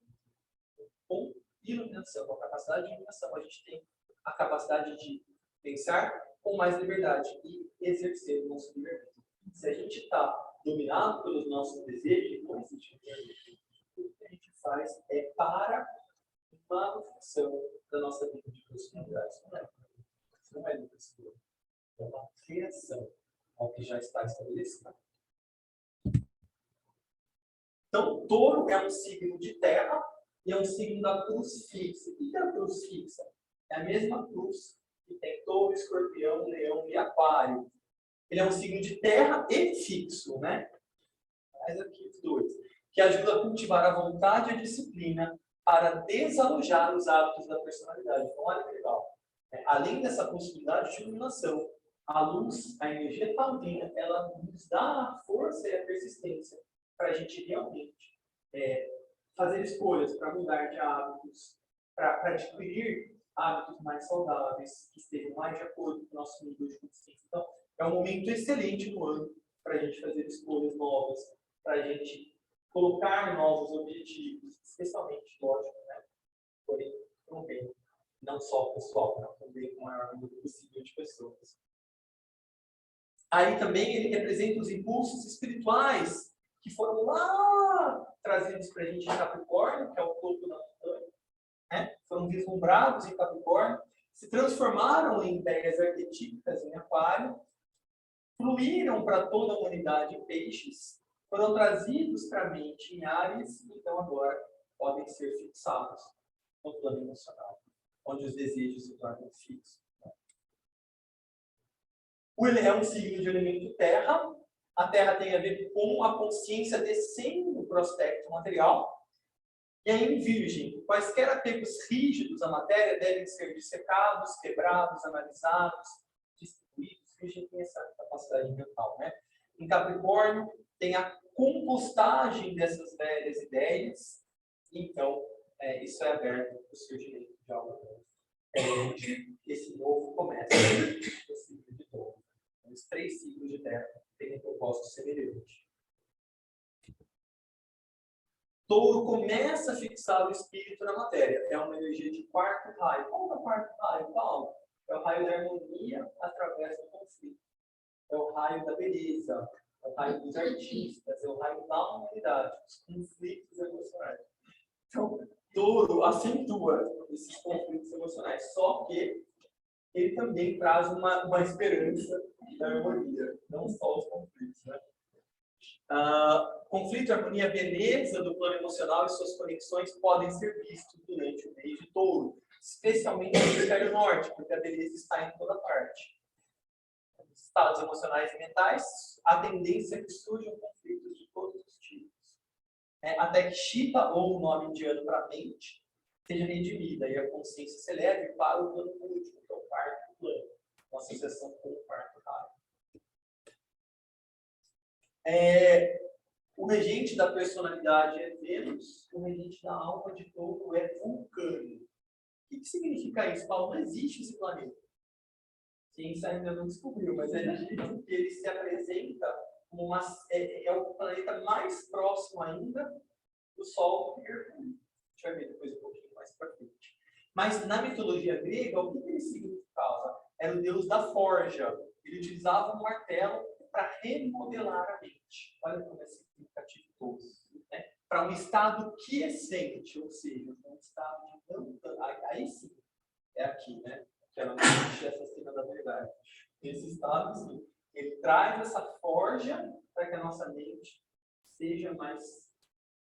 Com iluminação, com a capacidade de iluminação, a gente tem a capacidade de pensar com mais liberdade e exercer o nosso livre-arbítrio. Se a gente está dominado pelos nossos desejos, não existe livre-arbítrio. Tudo que a gente faz é para manutenção da nossa vida de possibilidades. Isso não é livre-arbítrio. É uma reação ao que já está estabelecido. Então, Touro é um signo de terra e é um signo da cruz fixa. O que é a cruz fixa? É a mesma cruz que tem Touro, Escorpião, Leão e Aquário. Ele é um signo de terra e fixo, né? Mas aqui os dois. Que ajuda a cultivar a vontade e a disciplina para desalojar os hábitos da personalidade. Então, olha que legal. Além dessa possibilidade de iluminação, a luz, a energia taurina, ela nos dá a força e a persistência para a gente realmente fazer escolhas, para mudar de hábitos, para adquirir hábitos mais saudáveis, que estejam mais de acordo com o nosso nível de consciência. Então, é um momento excelente no ano para a gente fazer escolhas novas, para a gente colocar novos objetivos, especialmente, lógico, né? Porém, também, não só pessoal, mas também com o maior número possível de pessoas. Aí também ele representa os impulsos espirituais que foram lá trazidos para a gente em Capricórnio, que é o topo da montanha, né? Foram vislumbrados em Capricórnio, se transformaram em ideias arquetípicas em Aquário, fluíram para toda a humanidade em Peixes, foram trazidos para a mente em Áries, então agora podem ser fixados no plano emocional, onde os desejos se tornam fixos. Ele é um signo de elemento terra. A terra tem a ver com a consciência descendo para o aspecto material. E aí, em Virgem, quaisquer apegos rígidos à matéria devem ser dissecados, quebrados, analisados, distribuídos. Virgem tem essa capacidade mental, né? Em Capricórnio, tem a compostagem dessas velhas ideias. Então, isso é aberto para o surgimento de algo novo. Esse novo começa no signo de Touro. Os 3 signos de terra têm um propósito semelhante. Touro começa a fixar o espírito na matéria. É uma energia de quarto raio. Qual é o quarto raio, Paulo? É o raio da harmonia através do conflito. É o raio da beleza. É o raio dos artistas. É o raio da humanidade. Os conflitos emocionais. Então, Touro acentua esses conflitos emocionais. Só que ele também traz uma esperança da harmonia. Não só os conflitos, né? Conflito, harmonia, beleza do plano emocional e suas conexões podem ser vistos durante o mês de Touro, especialmente no hemisfério norte, porque a beleza está em toda parte. Nos estados emocionais e mentais, a tendência é que surjam conflitos de todos os tipos. Até que Shiva, ou o nome indiano para a mente, seja redimida e a consciência se eleve para o plano último, que é o quarto plano, uma associação com o quarto raio. O regente da personalidade é Vênus, o regente da alma de Touro é Vulcano. O que significa isso, Paulo? Não existe esse planeta. A ciência ainda não descobriu, mas é dito que ele se apresenta como o planeta mais próximo ainda do Sol e Mercúrio. A gente vai ver depois um pouquinho mais para frente. Mas na mitologia grega, o que ele significava? Era o deus da forja. Ele utilizava um martelo para remodelar a mente. Olha como é significativo todo. Né? Para um estado quiescente, ou seja, um estado de não. Aí sim, é aqui, né? Que ela não existe essa cena da verdade. Esse estado, sim, ele traz essa forja para que a nossa mente seja mais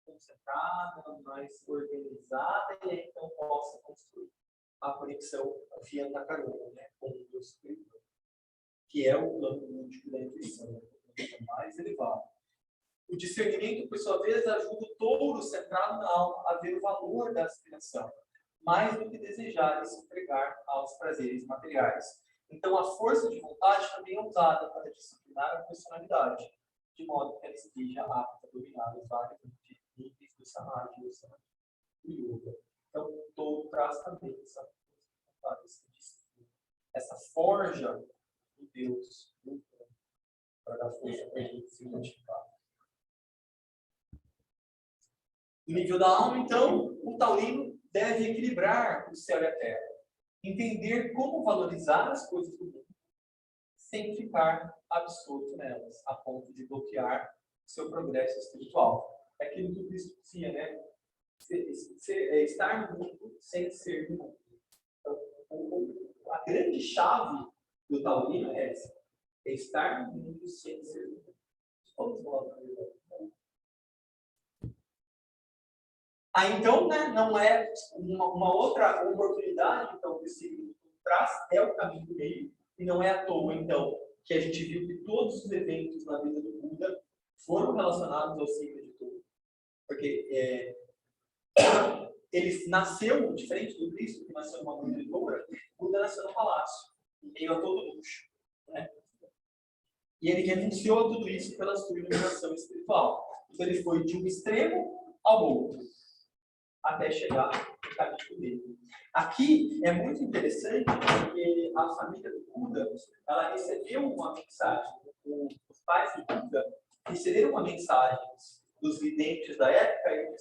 concentrada, mais organizada e aí então possa construir a conexão via da carona, né? Com o Deus superior, que é o plano último da intuição, né? Mais elevado. O discernimento, por sua vez, ajuda o Touro centrado na alma a ver o valor da aspiração, mais do que desejar e se entregar aos prazeres materiais. Então, a força de vontade também é usada para disciplinar a personalidade, de modo que ela esteja apta a dominar os vários níveis do samadhi, do yoga. Então, o Touro traz também essa forja de Deus para dar força para a gente se identificar. No nível da alma, então, o taurino deve equilibrar o céu e a terra. Entender como valorizar as coisas do mundo, sem ficar absorto nelas, a ponto de bloquear seu progresso espiritual. É aquilo que o Cristo dizia, né? Estar no mundo sem ser do mundo. Então, a grande chave do taurino é essa. É estar no mundo sem ser do mundo. Todos nós, na verdade. Aí, então, né, não é uma outra oportunidade, então, que o signo traz, é o caminho do meio, e não é à toa, então, que a gente viu que todos os eventos na vida do Buda foram relacionados ao signo de Touro. Porque ele nasceu, diferente do Cristo, que nasceu numa manjedoura, o Buda nasceu no palácio, em meio a todo luxo. Né? E ele renunciou a tudo isso pela sua iluminação espiritual. Então, ele foi de um extremo ao outro, até chegar no caminho dele. Aqui é muito interessante porque a família do Buda, ela recebeu uma mensagem, os pais do Buda receberam uma mensagem dos videntes da época e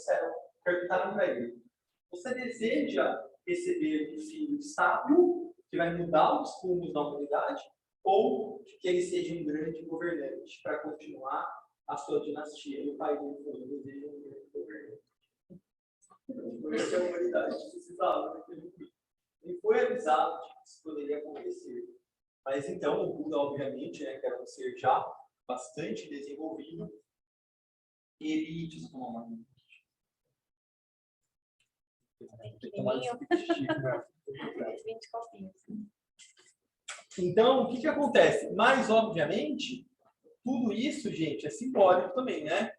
perguntaram para ele: você deseja receber um filho sábio que vai mudar os rumos da humanidade ou que ele seja um grande governante para continuar a sua dinastia? E o pai dele falou: eu desejo um grande governante. Porque a humanidade precisava daquele filho. Ele foi avisado de que isso poderia acontecer. Mas então, o Buda, obviamente, né, que era um ser já bastante desenvolvido, ele... Deixa eu tomar uma... Então, o que acontece? Mas, obviamente, tudo isso, gente, é simbólico também, né?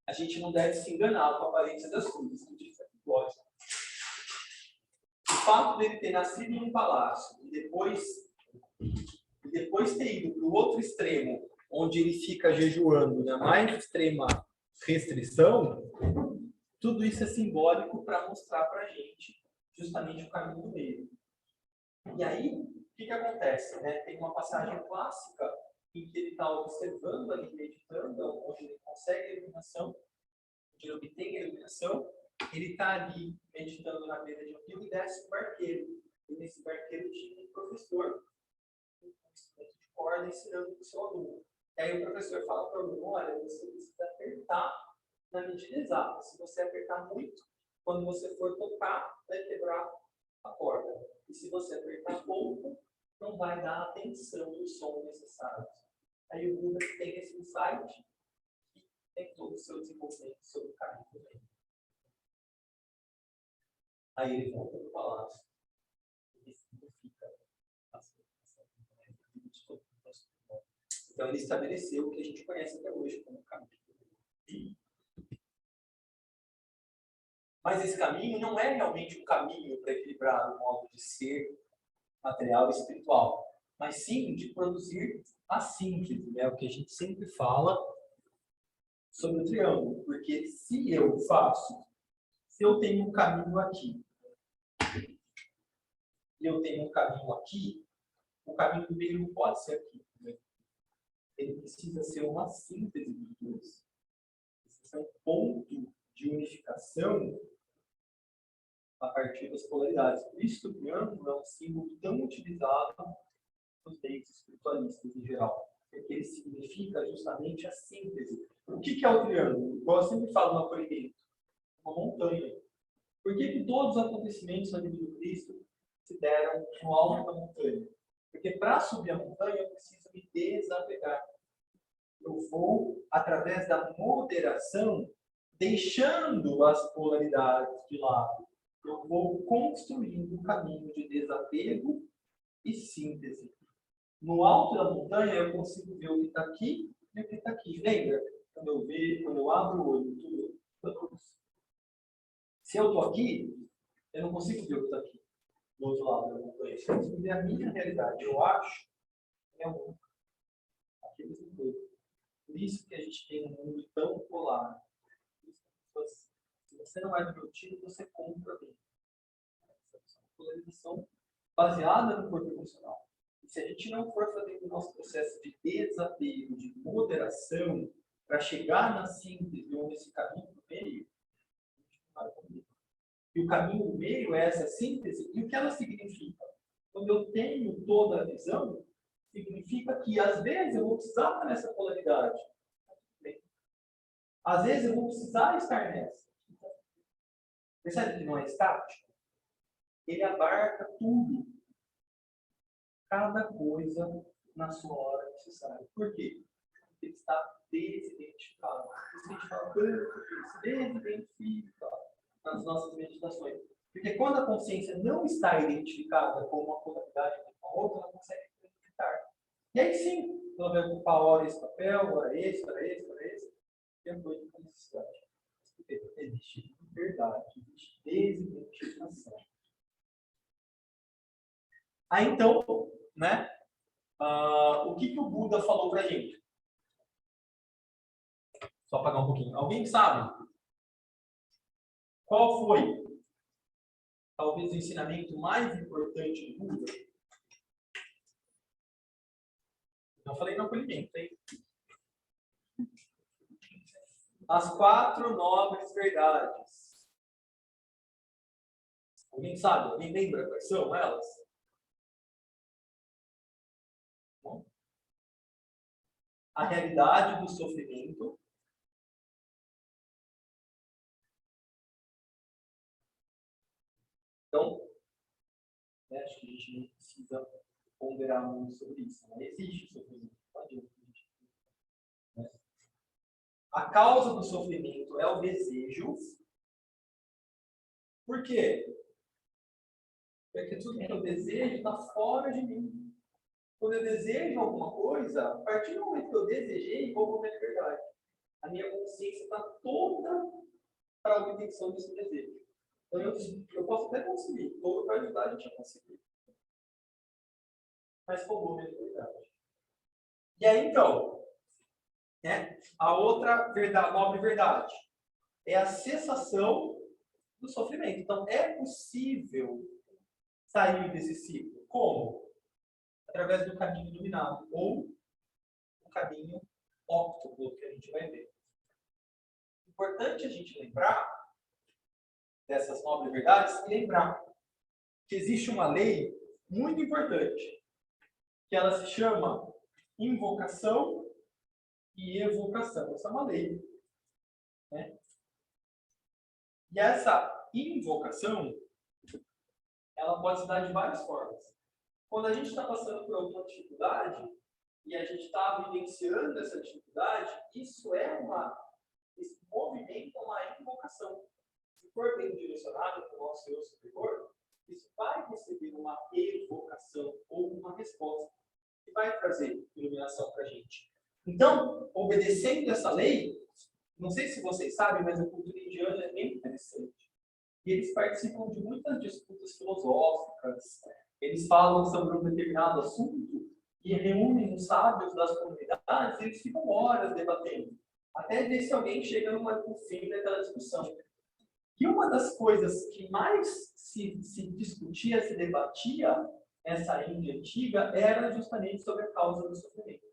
A gente não deve se enganar com a aparência das coisas. Isso é simbólico. O fato dele ter nascido em um palácio e depois ter ido para o outro extremo, onde ele fica jejuando na mais extrema restrição, tudo isso é simbólico para mostrar para a gente justamente o caminho do meio. E aí, o que acontece? Né? Tem uma passagem clássica em que ele está observando ali, meditando, onde ele consegue a iluminação, onde ele obtém a iluminação, ele está ali meditando na beira de um rio e desce um barqueiro. E nesse barqueiro tinha um professor, um instrumento de corda, ensinando para o seu aluno. E aí o professor fala para o aluno, olha, você precisa apertar na medida exata. Se você apertar muito, quando você for tocar, vai quebrar a corda. E se você apertar pouco, não vai dar a tensão do som necessário. Aí o Buda tem esse insight e tem todo o seu desenvolvimento sobre o caminho também. Aí ele volta para o palácio e significa então ele estabeleceu o que a gente conhece até hoje como caminho. Mas esse caminho não é realmente um caminho para equilibrar o modo de ser material e espiritual, mas sim de produzir a síntese, né? O que a gente sempre fala sobre o triângulo, porque se eu tenho um caminho aqui, e eu tenho um caminho aqui, o caminho do meio não pode ser aqui. Né? Ele precisa ser uma síntese dos dois. Precisa ser um ponto de unificação a partir das polaridades. Por isso que o triângulo é um símbolo tão utilizado nos meios espiritualistas em geral, porque ele significa justamente a síntese. O que é o triângulo? Igual eu sempre falo no acolhimento, uma montanha. Por que todos os acontecimentos na vida do Cristo se deram no alto da montanha? Porque para subir a montanha eu preciso me desapegar. Eu vou, através da moderação, deixando as polaridades de lado. Eu vou construindo um caminho de desapego e síntese. No alto da montanha, eu consigo ver o que está aqui e o que está aqui. Lembra? Quando eu abro o olho, tudo. Se eu estou aqui, eu não consigo ver o que está aqui. Do outro lado da montanha. Eu consigo ver a minha realidade. Eu acho que é um. Aqui é mesmo coisa. Por isso que a gente tem um mundo tão polar. Se você não vai no meu time, você compra bem. Essa polarização baseada no corpo emocional. E se a gente não for fazendo o nosso processo de desapego, de moderação, para chegar na síntese ou nesse caminho do meio, a gente não vai comigo. E o caminho do meio é essa síntese, e o que ela significa? Quando eu tenho toda a visão, significa que às vezes eu vou precisar estar nessa polaridade. Às vezes eu vou precisar estar nessa. Percebe que não é estático? Ele abarca tudo. Cada coisa na sua hora necessária. Por quê? Porque ele está desidentificado. Isso que a gente fala tanto, ele se desidentifica nas nossas meditações. Porque quando a consciência não está identificada com uma polaridade com a outra, ela consegue identificar. E aí sim, ela vai ocupar hora esse papel, hora esse, e a coisa com necessidade. Porque existe verdade, existe desidentificação. Aí então, né? O que o Buda falou pra gente? Só apagar um pouquinho. Alguém sabe? Qual foi, talvez, o ensinamento mais importante do Buda? Não falei no acolhimento, hein? As 4 nobres verdades. Alguém sabe? Alguém lembra quais são elas? Bom, a realidade do sofrimento. Então, né, acho que a gente não precisa ponderar muito sobre isso. Não existe sofrimento. Não adianta. Né? A causa do sofrimento é o desejo. Por quê? Porque tudo que eu desejo está fora de mim. Quando eu desejo alguma coisa, a partir do momento que eu desejei, vou comer a verdade. A minha consciência está toda para a obtenção desse desejo. Então, eu posso até conseguir, todo vai ajudar a gente a conseguir. Mas roubou minha liberdade. E aí, então, né, a outra verdade, nobre verdade é a cessação do sofrimento. Então, é possível sair desse ciclo. Como? Através do caminho iluminado. Ou caminho óptimo que a gente vai ver. Importante a gente lembrar dessas 9 verdades e lembrar que existe uma lei muito importante, que ela se chama invocação e evocação. Essa é uma lei, né? E essa invocação, ela pode se dar de várias formas. Quando a gente está passando por alguma dificuldade e a gente está vivenciando essa dificuldade, esse movimento é uma invocação. Se for bem direcionado para o nosso eu superior, isso vai receber uma evocação ou uma resposta que vai trazer iluminação para a gente. Então, obedecendo essa lei, não sei se vocês sabem, mas a cultura indiana é bem interessante. E eles participam de muitas disputas filosóficas, eles falam sobre um determinado assunto e reúnem os sábios das comunidades e eles ficam horas debatendo, até ver se alguém chega no fim daquela discussão. E uma das coisas que mais se discutia, se debatia nessa Índia antiga era justamente sobre a causa do sofrimento.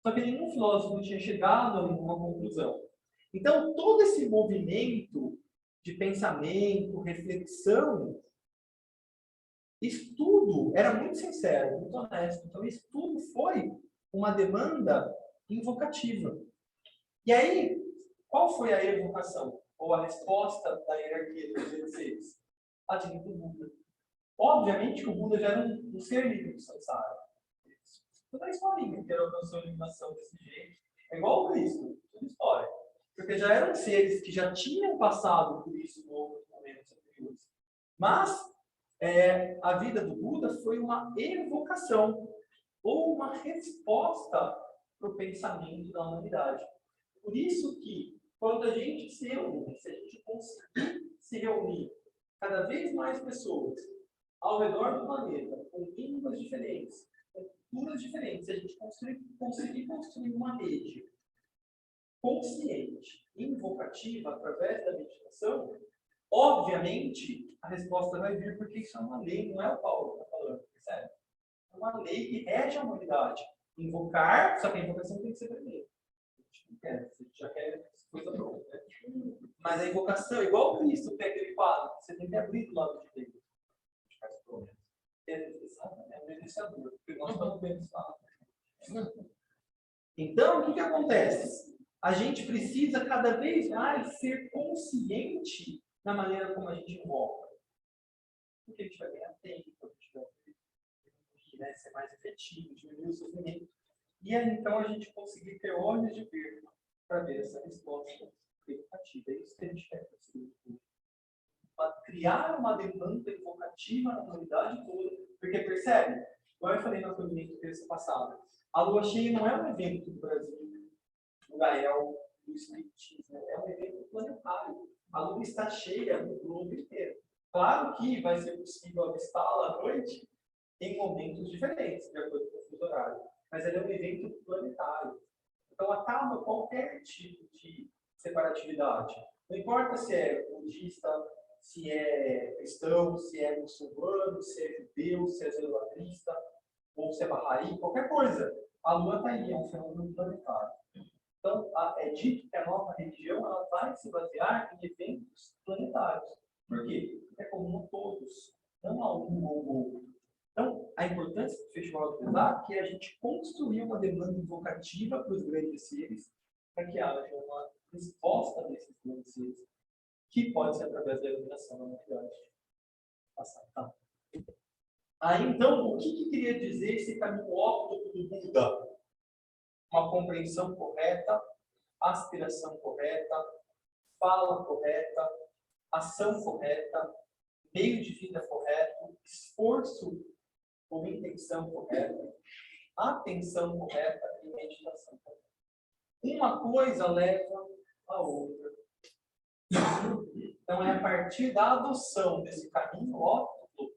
Só que nenhum filósofo tinha chegado a nenhuma conclusão. Então, todo esse movimento de pensamento, reflexão, estudo era muito sincero, muito honesto. Então, estudo foi uma demanda invocativa. E aí, qual foi a evocação? Ou a resposta da hierarquia dos seres? A vinda do Buda. Obviamente que o Buda já era um ser livre do samsara. Toda a historinha que alcançou a iluminação desse jeito. É igual o Cristo, toda história. Porque já eram seres que já tinham passado por isso em outros momentos anteriores. Mas a vida do Buda foi uma evocação ou uma resposta para o pensamento da humanidade. Por isso que, quando a gente se reúne, se a gente conseguir se reunir cada vez mais pessoas ao redor do planeta, com línguas diferentes, com culturas diferentes, se a gente conseguir construir uma rede consciente, invocativa, através da meditação, obviamente, a resposta vai vir porque isso é uma lei, não é o Paulo que está falando, percebe? É uma lei que rege a humanidade. Invocar, só que a invocação tem que ser primeiro. A gente já quer coisa pronta, né? Mas a invocação, igual o Cristo, que é aquele quadro, você tem que abrir do lado de Deus. É um iniciador, porque nós estamos vendo isso lá. Então, o que acontece? A gente precisa cada vez mais ser consciente na maneira como a gente invoca. Porque a gente vai ganhar tempo, a gente vai ser mais efetivo, diminuir o sofrimento. E aí, então, a gente conseguir ter olhos de ver para ver essa resposta educativa. É isso que a gente quer conseguir. Criar uma demanda evocativa na comunidade toda. Porque percebe? Como eu falei na reunião da terça passada, a lua cheia não é um evento do Brasil, do Gael, do Espiritismo, é um evento planetário. A lua está cheia no globo inteiro. Claro que vai ser possível avistá-la à noite em momentos diferentes, de acordo com o fuso horário. Mas ele é um evento planetário. Então, acaba qualquer tipo de separatividade. Não importa se é budista, se é cristão, se é muçulmano, se é judeu, se é zoroastrista, ou se é bahá'í, qualquer coisa. A Lua está aí, é um fenômeno planetário. Então, é dito que a nossa religião ela vai se basear em eventos planetários. Por quê? Porque é comum a todos, não a um ou outro. Então, a importância do Festival do Pesar é que a gente construir uma demanda invocativa para os grandes seres, para que haja uma resposta desses grandes seres, que pode ser através da iluminação da humanidade. Tá? Aí, então, o que queria dizer esse caminho óptimo do Buda? Uma compreensão correta, aspiração correta, fala correta, ação correta, meio de vida correto, esforço ou intenção correta, atenção correta e meditação correta. Uma coisa leva a outra. Então, é a partir da adoção desse caminho óptimo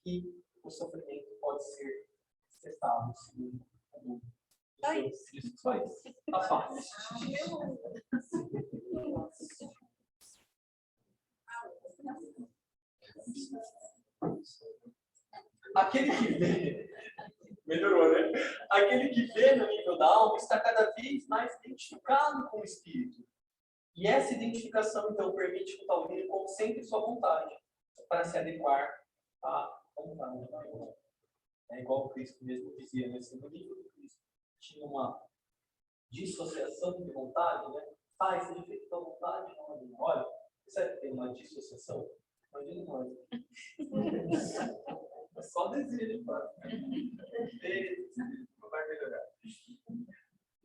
que o sofrimento pode ser cessado, segundo o só isso. Tá fácil. Aquele que vê, melhorou, né? Aquele que vê no nível da da alma está cada vez mais identificado com o espírito. E essa identificação, então, permite que o taurino concentre sua vontade para se adequar à vontade maior. É igual o Cristo mesmo dizia nesse livro, Cristo tinha uma dissociação de vontade, né? Pai, seja feita tua vontade, não a minha. Olha, percebe que tem uma dissociação? Imagina nós. É só desejo, pai. Não vai melhorar.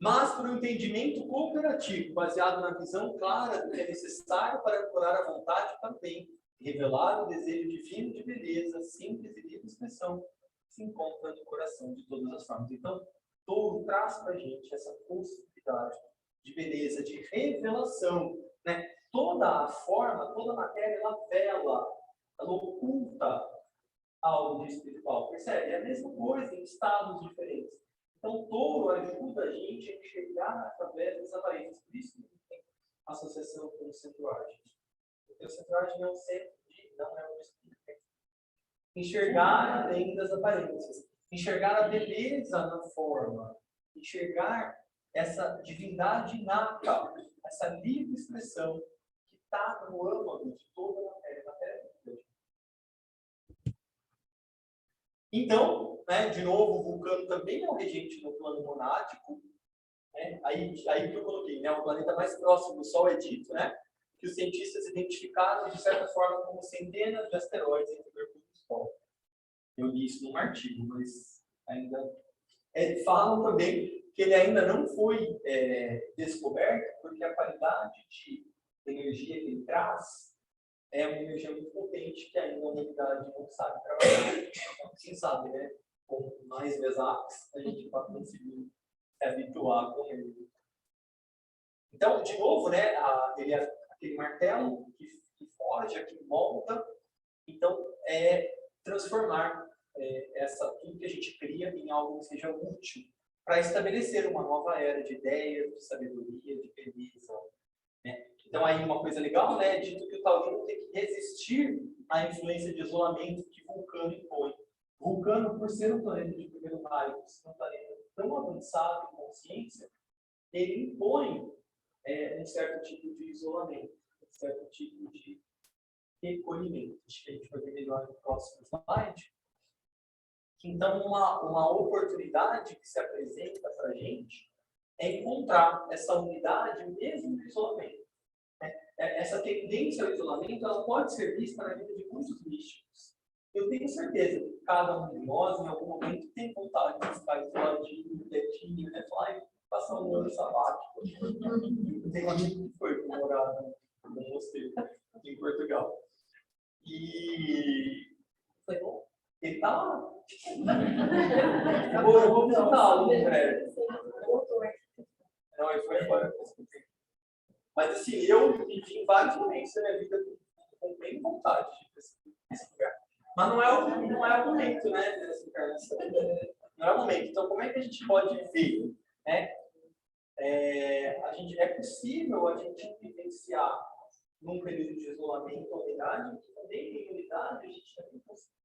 Mas por um entendimento cooperativo, baseado na visão clara do que é necessário para curar a vontade também, revelar o desejo divino de beleza, simples e livre expressão, que se encontra no coração de todas as formas. Então, Touro traz para a gente essa possibilidade de beleza, de revelação, né? Toda a forma, toda a matéria, ela vela, ela oculta algo de espiritual. Percebe? É a mesma coisa em estados diferentes. Então, Touro ajuda a gente a enxergar através das aparências. Por isso que tem associação com o centroide. Porque o centroide não é um espírito. Enxergar além das aparências. Enxergar a beleza na forma. Enxergar essa divindade inata, essa livre expressão que está no âmago de toda a matéria. Então, né, de novo, o Vulcano também é um regente no plano monádico. Né? Aí que eu coloquei, né, o planeta mais próximo do Sol é dito, né, que os cientistas identificaram, de certa forma, como centenas de asteroides entre Mercúrio e o Sol. Eu li isso num artigo, mas ainda... falam também que ele ainda não foi descoberto, porque a qualidade de energia que ele traz é uma energia muito potente que ainda a humanidade não sabe trabalhar. Então, quem sabe, né? Com mais VESAPs, a gente vai conseguir se habituar com ele. Então, de novo, né? Ele é aquele martelo que forja, que molda. Então, transformar tudo que a gente cria em algo que seja útil para estabelecer uma nova era de ideias, de sabedoria, de beleza. Né? Então, aí uma coisa legal, né, é dito que o taurino tem que resistir à influência de isolamento que Vulcano impõe. Vulcano, por ser um planeta de primeiro raio, por ser um planeta tão avançado em consciência, ele impõe um certo tipo de isolamento, um certo tipo de recolhimento. Acho que a gente vai ver melhor no próximo slide. Então, uma oportunidade que se apresenta para a gente é encontrar essa unidade mesmo no isolamento. Essa tendência ao isolamento ela pode ser vista na vida de muitos místicos. Eu tenho certeza que cada um de nós, em algum momento, tem vontade de ficar isoladinho, quietinho, né? Falar, passar um ano sabático. Tem um amigo que foi morar no mosteiro em Portugal. E foi bom. Ele tá lá. Eu vou visitá-lo, velho. Não, ele foi embora. Mas assim, eu vivi em vários momentos da minha vida com bem vontade de ir para esse lugar. Mas não é o momento, né, dessa encarnação. Não é o momento. Então, como é que a gente pode ver? Né? É possível a gente vivenciar num período de isolamento a unidade, que também em unidade a gente também consegue,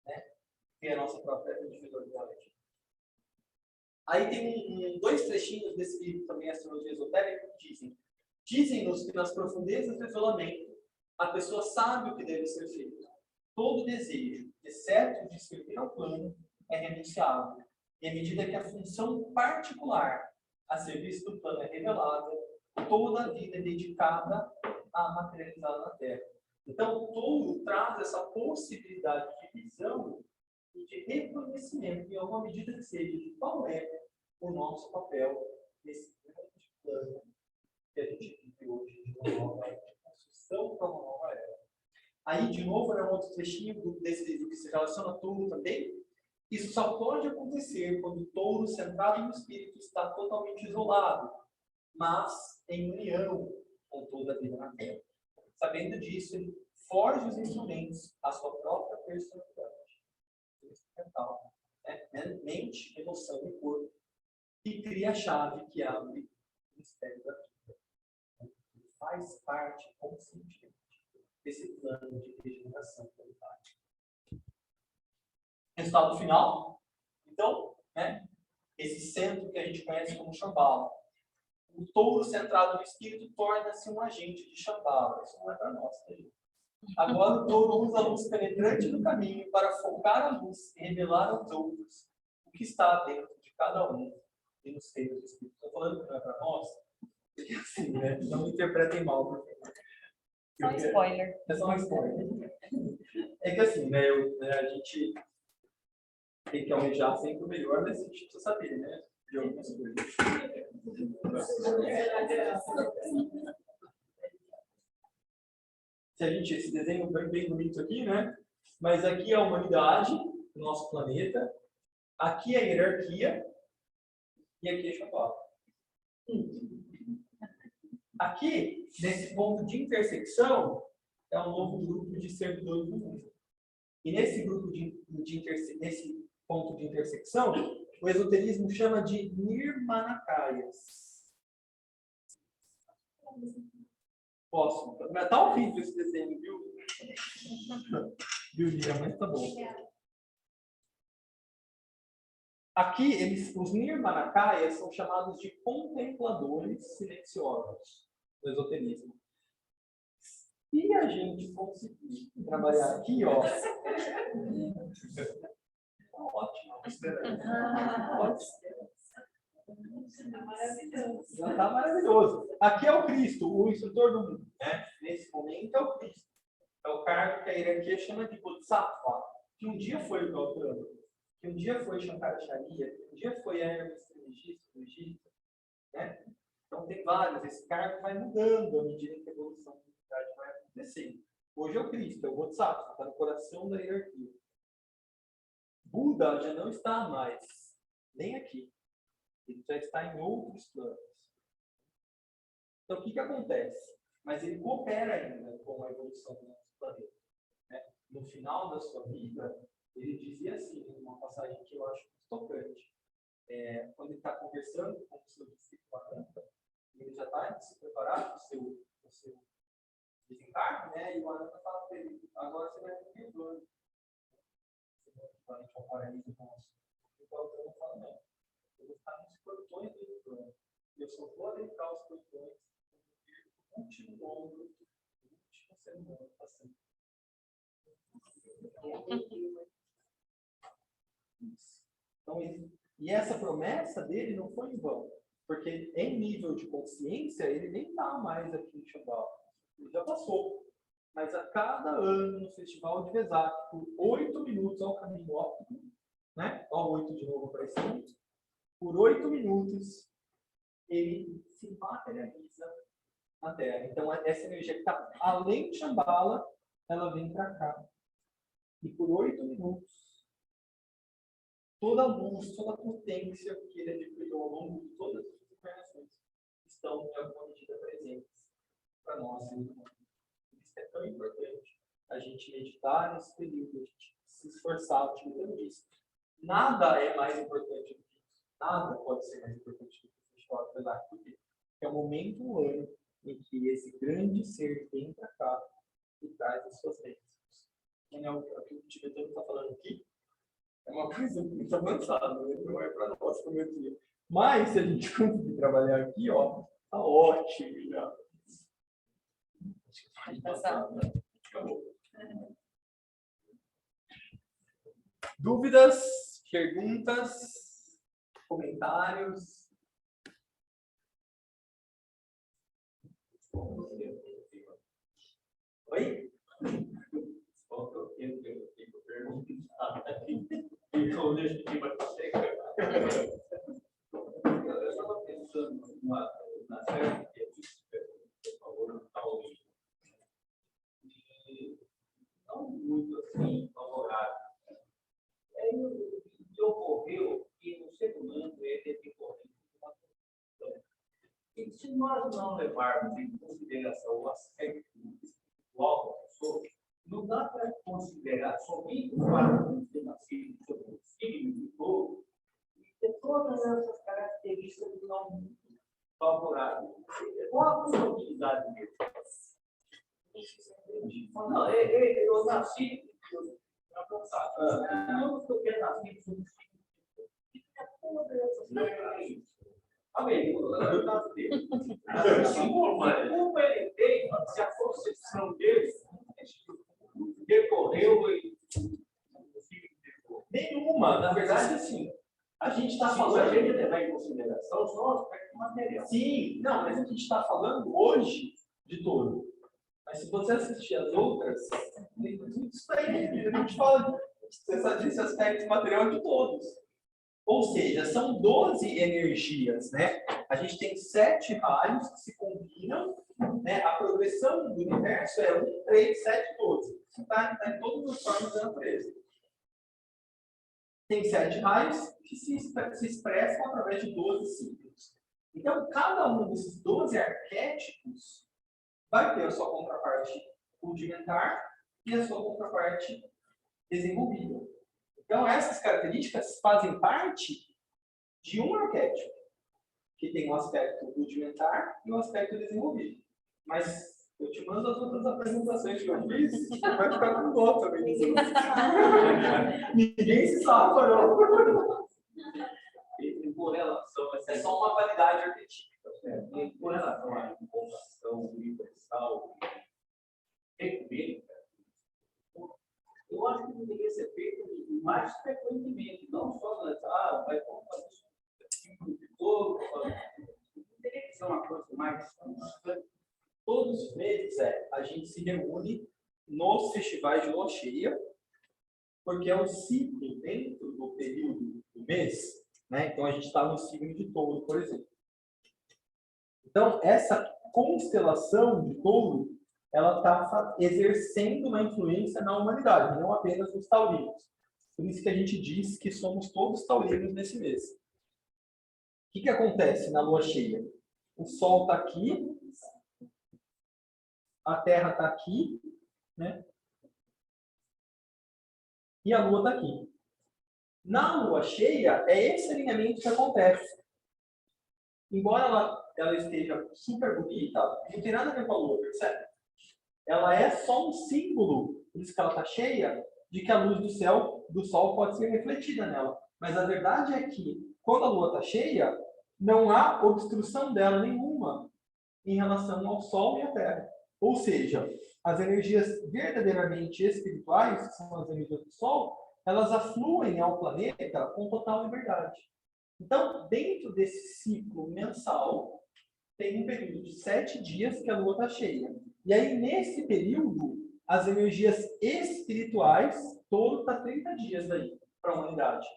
né, ter a nossa própria individualidade. Aí tem dois trechinhos desse livro também, Astrologia Esotérica, que dizem-nos que nas profundezas do isolamento, a pessoa sabe o que deve ser feito. Todo desejo, exceto de servir ao plano, é renunciável. E à medida que a função particular a serviço do plano é revelada, toda a vida é dedicada a materializar na Terra. Então, o Touro traz essa possibilidade de visão e de reconhecimento, em alguma medida que seja, de qual é o nosso papel nesse grande plano que a gente vive hoje de uma nova construção para uma nova era. Aí, de novo, um outro trechinho desse livro que se relaciona a Touro também. Isso só pode acontecer quando o Touro, centrado no espírito, está totalmente isolado, mas em união com toda a vida na Terra. Sabendo disso, ele forja os instrumentos, a sua própria personalidade. Mental, né? Mente, emoção e corpo, e cria a chave que abre o mistério da vida. Ele faz parte conscientemente desse plano de regeneração planetária. Resultado final, então, né? esse centro que a gente conhece como Shambhala. O touro centrado no espírito torna-se um agente de Shambhala. Isso não é para nós, tá, gente? Agora o touro usa a luz penetrante do caminho para focar a luz e revelar aos outros o que está dentro de cada um e nos seios do espírito. Estou falando que não é para nós, porque assim, né? Não me interpretem mal, por favor. Só um spoiler. É só um spoiler. É que assim, né, a gente tem que almejar sempre o melhor, mas a gente precisa saber, né? De algumas coisas. Se a gente, esse desenho é bem bonito aqui, né? Mas aqui é a humanidade, o nosso planeta. Aqui é a hierarquia. E aqui é Shambhala. Aqui, nesse ponto de intersecção, é um novo grupo de servidores do mundo. E nesse grupo nesse ponto de intersecção, o esoterismo chama de Nirmanakayas. Posso? Mas tá horrível esse desenho, viu? Viu, Lira? Mas tá bom. Aqui, os Nirmanakayas são chamados de contempladores silenciosos do esoterismo. Se a gente conseguir trabalhar aqui, ó. Ótimo. Já está maravilhoso. Aqui é o Cristo, o instrutor do mundo. Né? Nesse momento é o Cristo. É o cargo que a hierarquia chama de Bodhisattva, que um dia foi o Gautama, que um dia foi Shankaracharya, que um dia foi Hermes Trismegisto do Egito. Né? Então tem vários. Esse cargo vai mudando à medida que a evolução da humanidade vai acontecendo. Hoje é o Cristo, é o Bodhisattva, está no coração da hierarquia. Buda já não está mais nem aqui. Ele já está em outros planos. Então, o que acontece? Mas ele coopera ainda com a evolução do nosso planeta. Né? No final da sua vida, ele dizia assim, uma passagem que eu acho tocante. Quando ele está conversando com o seu discípulo Ananta, ele já está se preparando para o seu desencarne, né? E o Ananta fala para ele, agora você vai ter um plano. Você vai para o paraíso nosso. Então, o Ananta fala, não. Eu vou estar nos portões do plano. E eu só vou adentrar os portões no último ombro, no último ser humano passando. Então, e essa promessa dele não foi em vão. Porque em nível de consciência, ele nem está mais aqui em Shambhala. Ele já passou. Mas a cada ano no Festival de Vesak, por 8 minutos ao caminho óptico, né? Ó, 8 de novo aparecendo. Por 8 minutos, ele se materializa na Terra. Então, essa energia que está além de Shambhala, ela vem para cá. E por 8 minutos, toda a luz, toda a potência que ele adquiriu ao longo de todas as encarnações estão, de alguma medida, presentes para nós. Isso é tão importante. A gente meditar nesse período, a gente se esforçar, utilizando isso. Nada é mais importante do que isso. Nada pode ser mais importante do que o Festival de Vesak. Porque é o momento no ano em que esse grande ser vem para cá e traz as suas bênçãos. O que o tibetano está falando aqui é uma coisa muito avançada, né? Não é para nós, como eu dizia. Mas, se a gente conseguir trabalhar aqui, ó, tá ótimo. Já. Acabou. Dúvidas, perguntas, comentários? Oi? Eu estava pensando na série que por favor, não muito assim, favorável. Aí me ocorreu que no ser humano ele é decorrente de uma condição. E se nós não levarmos em consideração o aspecto espiritual da pessoa, não dá para considerar somente o fato de ter nascido sobre o signo de touro e ter todas essas características não favoráveis. Qual a probabilidade disso? Não, eu nasci, não que eu tenha nascido sobre o signo de touro. Amém. Como ele tem, se a concessão dele decorreu e Nenhuma, na verdade, assim, a gente está se a falando. gente levar em consideração só o aspecto material. Sim, não, mas a gente está falando hoje de touro. Mas se você assistir as outras, tem muito isso aí. A gente fala desse aspecto material de todos. Ou seja, são 12 energias, né? A gente tem 7 raios que se combinam, né? A progressão do universo é 1, 3, 7, 12. Isso está em todas as formas da natureza. Tem 7 raios que se expressam através de 12 ciclos. Então, cada um desses 12 arquétipos vai ter a sua contraparte rudimentar e a sua contraparte desenvolvida. Então, essas características fazem parte de um arquétipo, que tem um aspecto rudimentar e um aspecto desenvolvido. Mas eu te mando as outras apresentações que eu fiz, vai ficar com dó também. Ninguém se safa, não. E por relação a É só uma validade arquetípica. por relação à informação universal ecumênica, eu acho que deveria ser feito mais frequentemente, não só vai fazer isso de todo, teria que ser uma coisa mais constante. Todos os meses a gente se reúne nos festivais de lua cheia, porque é um ciclo dentro do período do mês, né? Então a gente está no signo de touro, por exemplo. Então essa constelação de touro, ela está exercendo uma influência na humanidade, não apenas nos taurinos. Por isso que a gente diz que somos todos taurinos nesse mês. O que acontece na lua cheia? O Sol está aqui, a Terra está aqui, né? E a Lua está aqui. Na Lua cheia, é esse alinhamento que acontece. Embora ela esteja super bonita, não tem nada a ver com a Lua, percebe? Ela é só um símbolo, por isso que ela está cheia, de que a luz do Sol pode ser refletida nela. Mas a verdade é que, quando a Lua está cheia, não há obstrução dela nenhuma em relação ao Sol e à Terra. Ou seja, as energias verdadeiramente espirituais, que são as energias do Sol, elas afluem ao planeta com total liberdade. Então, dentro desse ciclo mensal, tem um período de 7 dias que a Lua está cheia. E aí, nesse período, as energias espirituais, todo está 30 dias aí para a humanidade.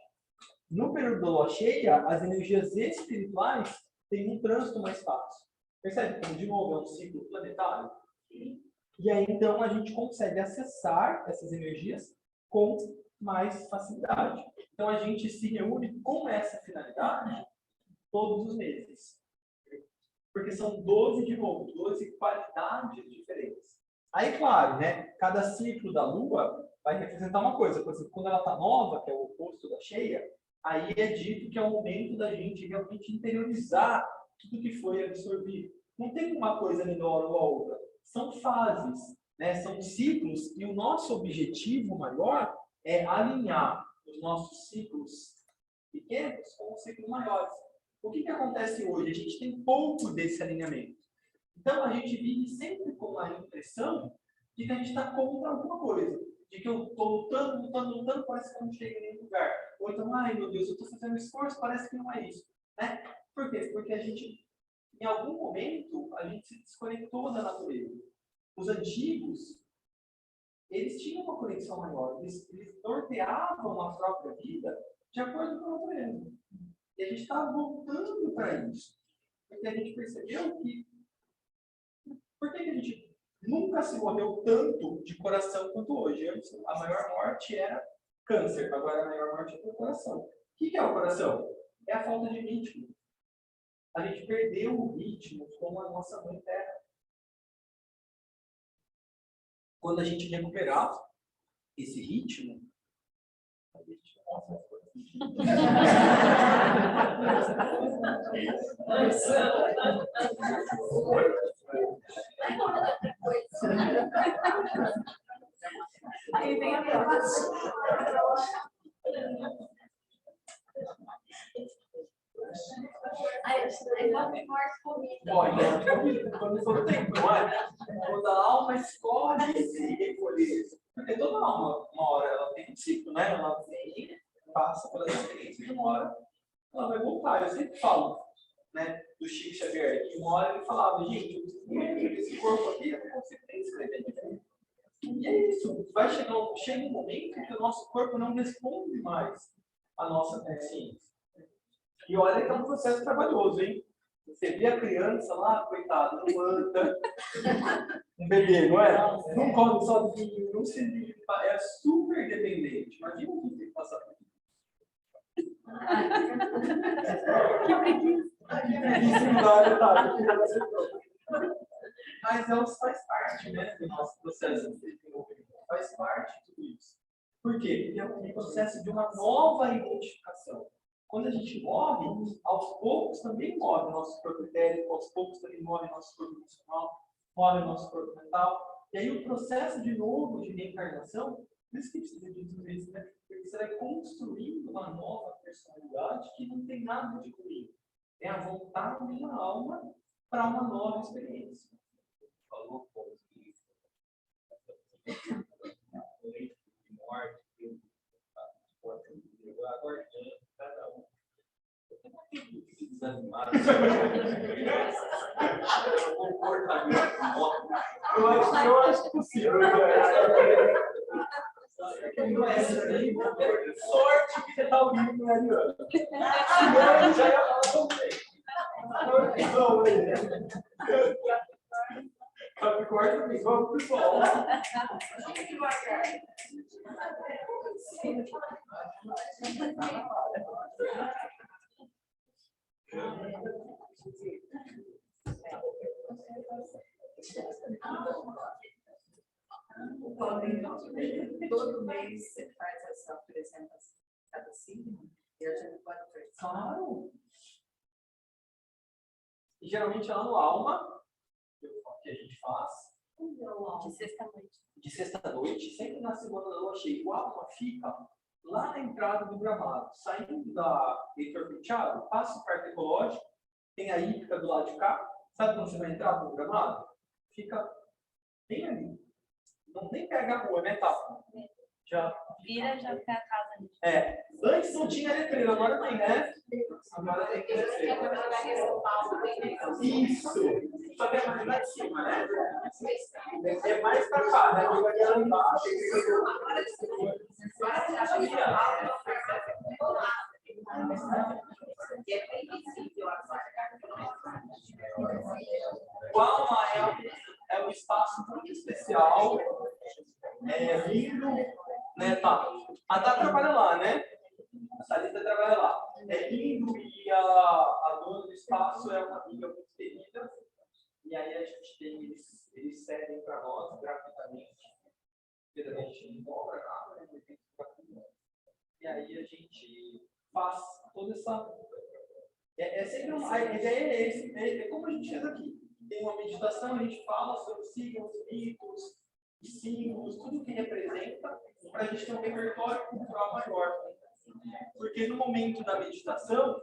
No período da Lua cheia, as energias espirituais têm um trânsito mais fácil. Percebe como, de novo, é um ciclo planetário? E aí, então, a gente consegue acessar essas energias com mais facilidade. Então, a gente se reúne com essa finalidade todos os meses. Porque são 12, de novo, 12 qualidades diferentes. Aí, claro, né, cada ciclo da Lua vai representar uma coisa. Por exemplo, quando ela está nova, que é o oposto da cheia, aí é dito que é o momento da gente realmente interiorizar tudo que foi absorvido. Não tem uma coisa melhor ou a outra. São fases, né? São ciclos, e o nosso objetivo maior é alinhar os nossos ciclos pequenos com os ciclos maiores. O que acontece hoje? A gente tem pouco desse alinhamento. Então, a gente vive sempre com a impressão de que a gente está contra alguma coisa. De que eu estou lutando, parece que eu não chego em nenhum lugar. Ou então, ai meu Deus, eu estou fazendo esforço, parece que não é isso. Né? Por quê? Porque a gente, em algum momento, a gente se desconectou da natureza. Os antigos, eles tinham uma conexão maior. Eles norteavam a própria vida de acordo com a natureza. E a gente está voltando para isso. Porque a gente percebeu que... Por que a gente nunca se morreu tanto de coração quanto hoje? Antes, a maior morte era câncer, agora a maior morte é o coração. O que é o coração? É a falta de ritmo. A gente perdeu o ritmo com a nossa mãe terra. Quando a gente recuperar esse ritmo, a gente mostra as coisas. Aí vem a próxima. Aí, enquanto morte comida. Olha, quando for o tempo, não é? Quando a alma escolhe se recolher. Porque toda alma, uma hora, ela tem um ciclo, né? Ela passa pela experiência de uma hora, ela vai voltar. Eu sempre falo, né, do Chico Xavier, que uma hora ele falava, gente, esse corpo aqui é consequência de escrever diferente. E é isso, chega um momento que o nosso corpo não responde mais à nossa consciência. E olha que é um processo trabalhoso, hein? Você vê a criança lá, coitada, não anda, um bebê, não é? Não come sozinho, não se limpa, é super dependente. Imagina o que tem que passar por isso. Que preguiça. Que preguiça não dá detalhe. Mas ela faz parte, né, do nosso processo de desenvolvimento. Faz parte de tudo isso. Por quê? Porque é um processo de uma nova identificação. Quando a gente morre, aos poucos também morre o nosso corpo etérico, aos poucos também morre o nosso corpo emocional, morre o nosso corpo mental. E aí o processo de novo de reencarnação, por isso que precisa de tudo isso, né? Porque você vai construindo uma nova personalidade que não tem nada de ruim. É a vontade da alma para uma nova experiência. Falou que morte, agora cada um. Desanimado. Eu acho possível. Sorte que você está ouvindo no Ariano. Já ia falar também. Capricórnio, vamos pro sol. Todo mês você faz essa apresentação cada signo e a gente pode ver. Claro. E geralmente é lá no Alma, que a gente faz. De sexta-noite. De sexta-noite, sempre na segunda da lua cheia. O Alma fica lá na entrada do gramado. Saindo da Heitor Penteado, passa o parque ecológico, tem a hípica do lado de cá. Sabe quando você vai entrar no gramado? Fica bem ali. Não nem pega a rua, né, tá? Já. Vira, já fica a casa ali. É. Antes não tinha letreiro, agora tem, né? Agora tem letreiro. Isso. Só que é mais lá de cima, né? É mais pra cá, né? Eu vai andar. O Alma é um espaço muito especial, lindo, né, tá? A Tá trabalha lá, né? A Thalita trabalha lá. É lindo e a dona do espaço é uma amiga muito querida. E aí a gente tem, eles cedem para nós gratuitamente. Porque a gente não cobra nada, né? E aí a gente faz toda essa. É sempre uma. A ideia é como a gente fez aqui. Tem uma meditação, a gente fala sobre signos, mitos, símbolos, tudo que representa, para a gente ter um repertório cultural maior. Porque no momento da meditação,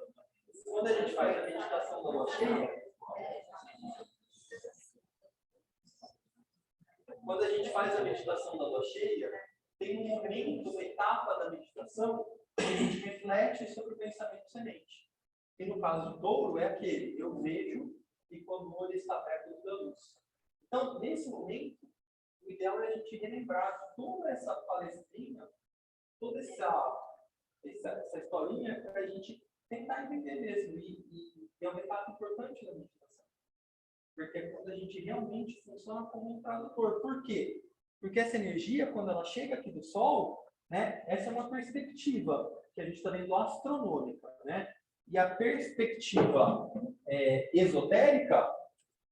quando a gente faz a meditação da lua cheia, tem um momento, uma etapa da meditação, que a gente reflete sobre o pensamento semente. E no caso do touro, é aquele, eu vejo e quando o olho está perto da luz. Então, nesse momento, o ideal é a gente relembrar toda essa palestrinha, toda essa historinha, para a gente tentar entender mesmo. E é uma etapa importante da meditação. Porque é quando a gente realmente funciona como um tradutor. Por quê? Porque essa energia, quando ela chega aqui do Sol, né, essa é uma perspectiva que a gente está vendo astronômica, né? E a perspectiva esotérica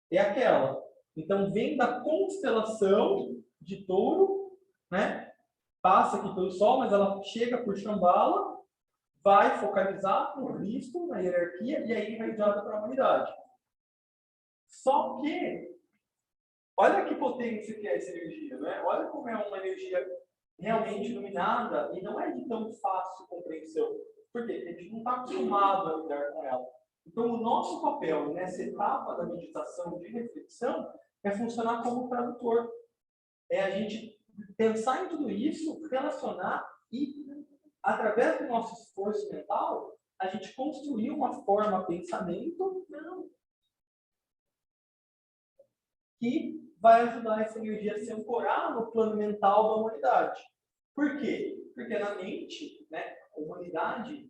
é aquela. Então, vem da constelação de Touro, né? Passa aqui pelo Sol, mas ela chega por Shambhala, vai focalizar no Cristo, na hierarquia, e aí vai enviada para a humanidade. Só que, olha que potência que é essa energia, né? Olha como é uma energia realmente iluminada e não é de tão fácil compreensão. Por quê? Porque a gente não está acostumado a lidar com ela. Então, o nosso papel nessa etapa da meditação de reflexão é funcionar como tradutor. É a gente pensar em tudo isso, relacionar e, através do nosso esforço mental, a gente construir uma forma pensamento que vai ajudar essa energia a se ancorar no plano mental da humanidade. Por quê? Porque na mente, né, humanidade,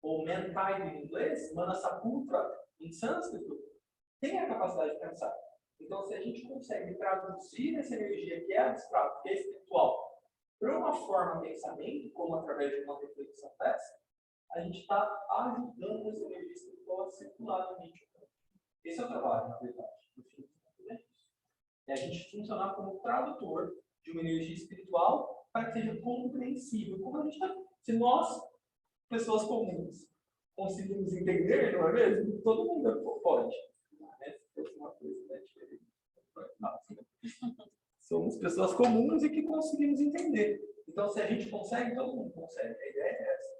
ou mankind em inglês, Manasaputra em sânscrito, tem a capacidade de pensar. Então, se a gente consegue traduzir essa energia que é abstrata, que é espiritual, para uma forma de pensamento, como através de uma reflexão dessa, a gente está ajudando essa energia espiritual a circular na mente. Esse é o trabalho, na verdade. É a gente funcionar como tradutor de uma energia espiritual para que seja compreensível. Como a gente está. Se nós, pessoas comuns, conseguimos entender, não é mesmo? Todo mundo pode. Uma coisa diferente. Somos pessoas comuns e que conseguimos entender. Então, se a gente consegue, todo mundo consegue. A ideia é essa.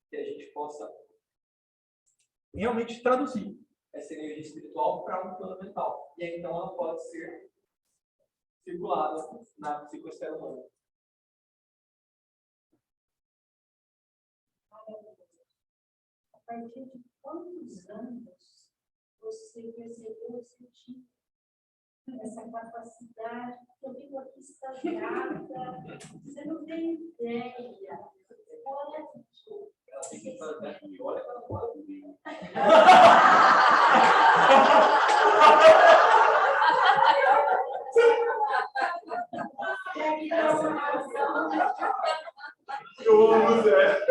Que a gente possa realmente traduzir essa energia espiritual para um plano mental. E aí, então, ela pode ser circulada na psicosfera humana. A partir de quantos anos você percebeu sentir essa capacidade? Eu vivo aqui estagnada, você não tem ideia. Olha, Tem que fazer aqui, olha para fora do meio. Eu amo, Zé.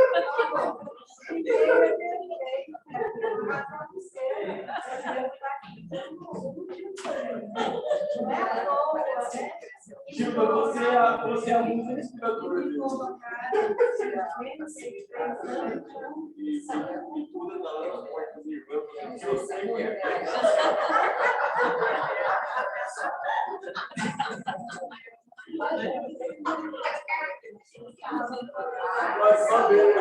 Gilda, você é muito inspiradora. Vai saber.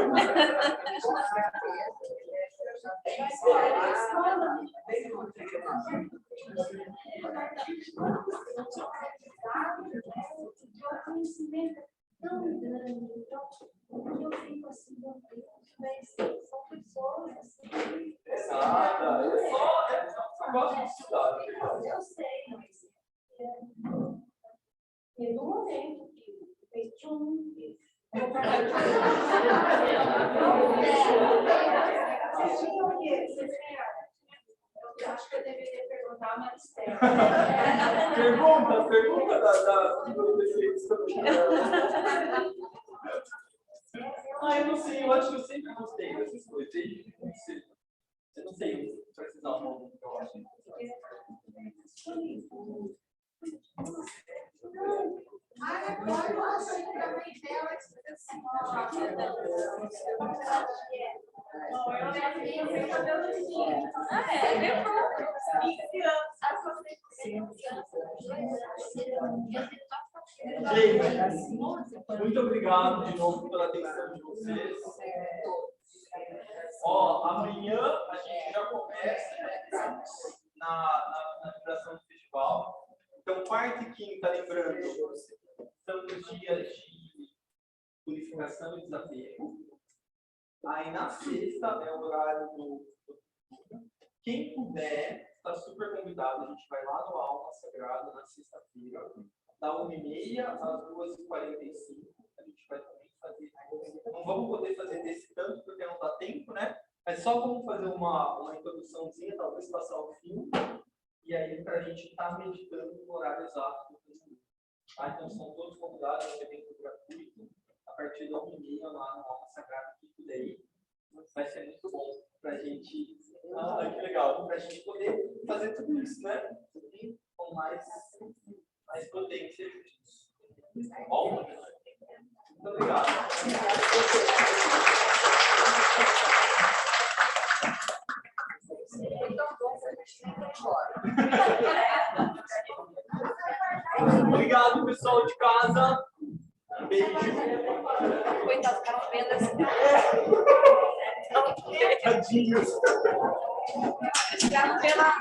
conhecimento tão grande, então, eu fico assim, meu Deus, mas são pessoas assim. Nada, eu só gosto de estudar. Eu sei, mas e no momento que fez tchum, eu acho que eu deveria perguntar, mas Pergunta da eu não sei, eu acho que eu sempre gostei dessas coisas, desde que eu não sei precisar um nome que eu acho. Gente, muito obrigado de novo pela atenção de vocês. Ó, amanhã a gente já começa na vibração do festival. Então, quarta e quinta, lembrando, são os dias de purificação e desapego. Aí na sexta é o horário do. Quem puder, está super convidado. A gente vai lá no Alma Sagrada na sexta-feira, da 1h30 às 2h45. A gente vai também fazer. Não vamos poder fazer desse tanto porque não dá tempo, né? Mas só vamos fazer uma introduçãozinha, talvez passar o fio. E aí, para a gente estar meditando no horário exato do casamento. Tá? Então, são todos convidados, é um evento gratuito, a partir da 1h30 lá no Alma Sagrada, que puder ir. Vai ser muito bom para a gente. Ah, que legal! Para a gente poder fazer tudo isso, né? Com mais potência. Tá bom? Muito obrigado. Obrigado, pessoal de casa. Beijo. coitado, ficaram vendo assim. Tadinhos. Já pela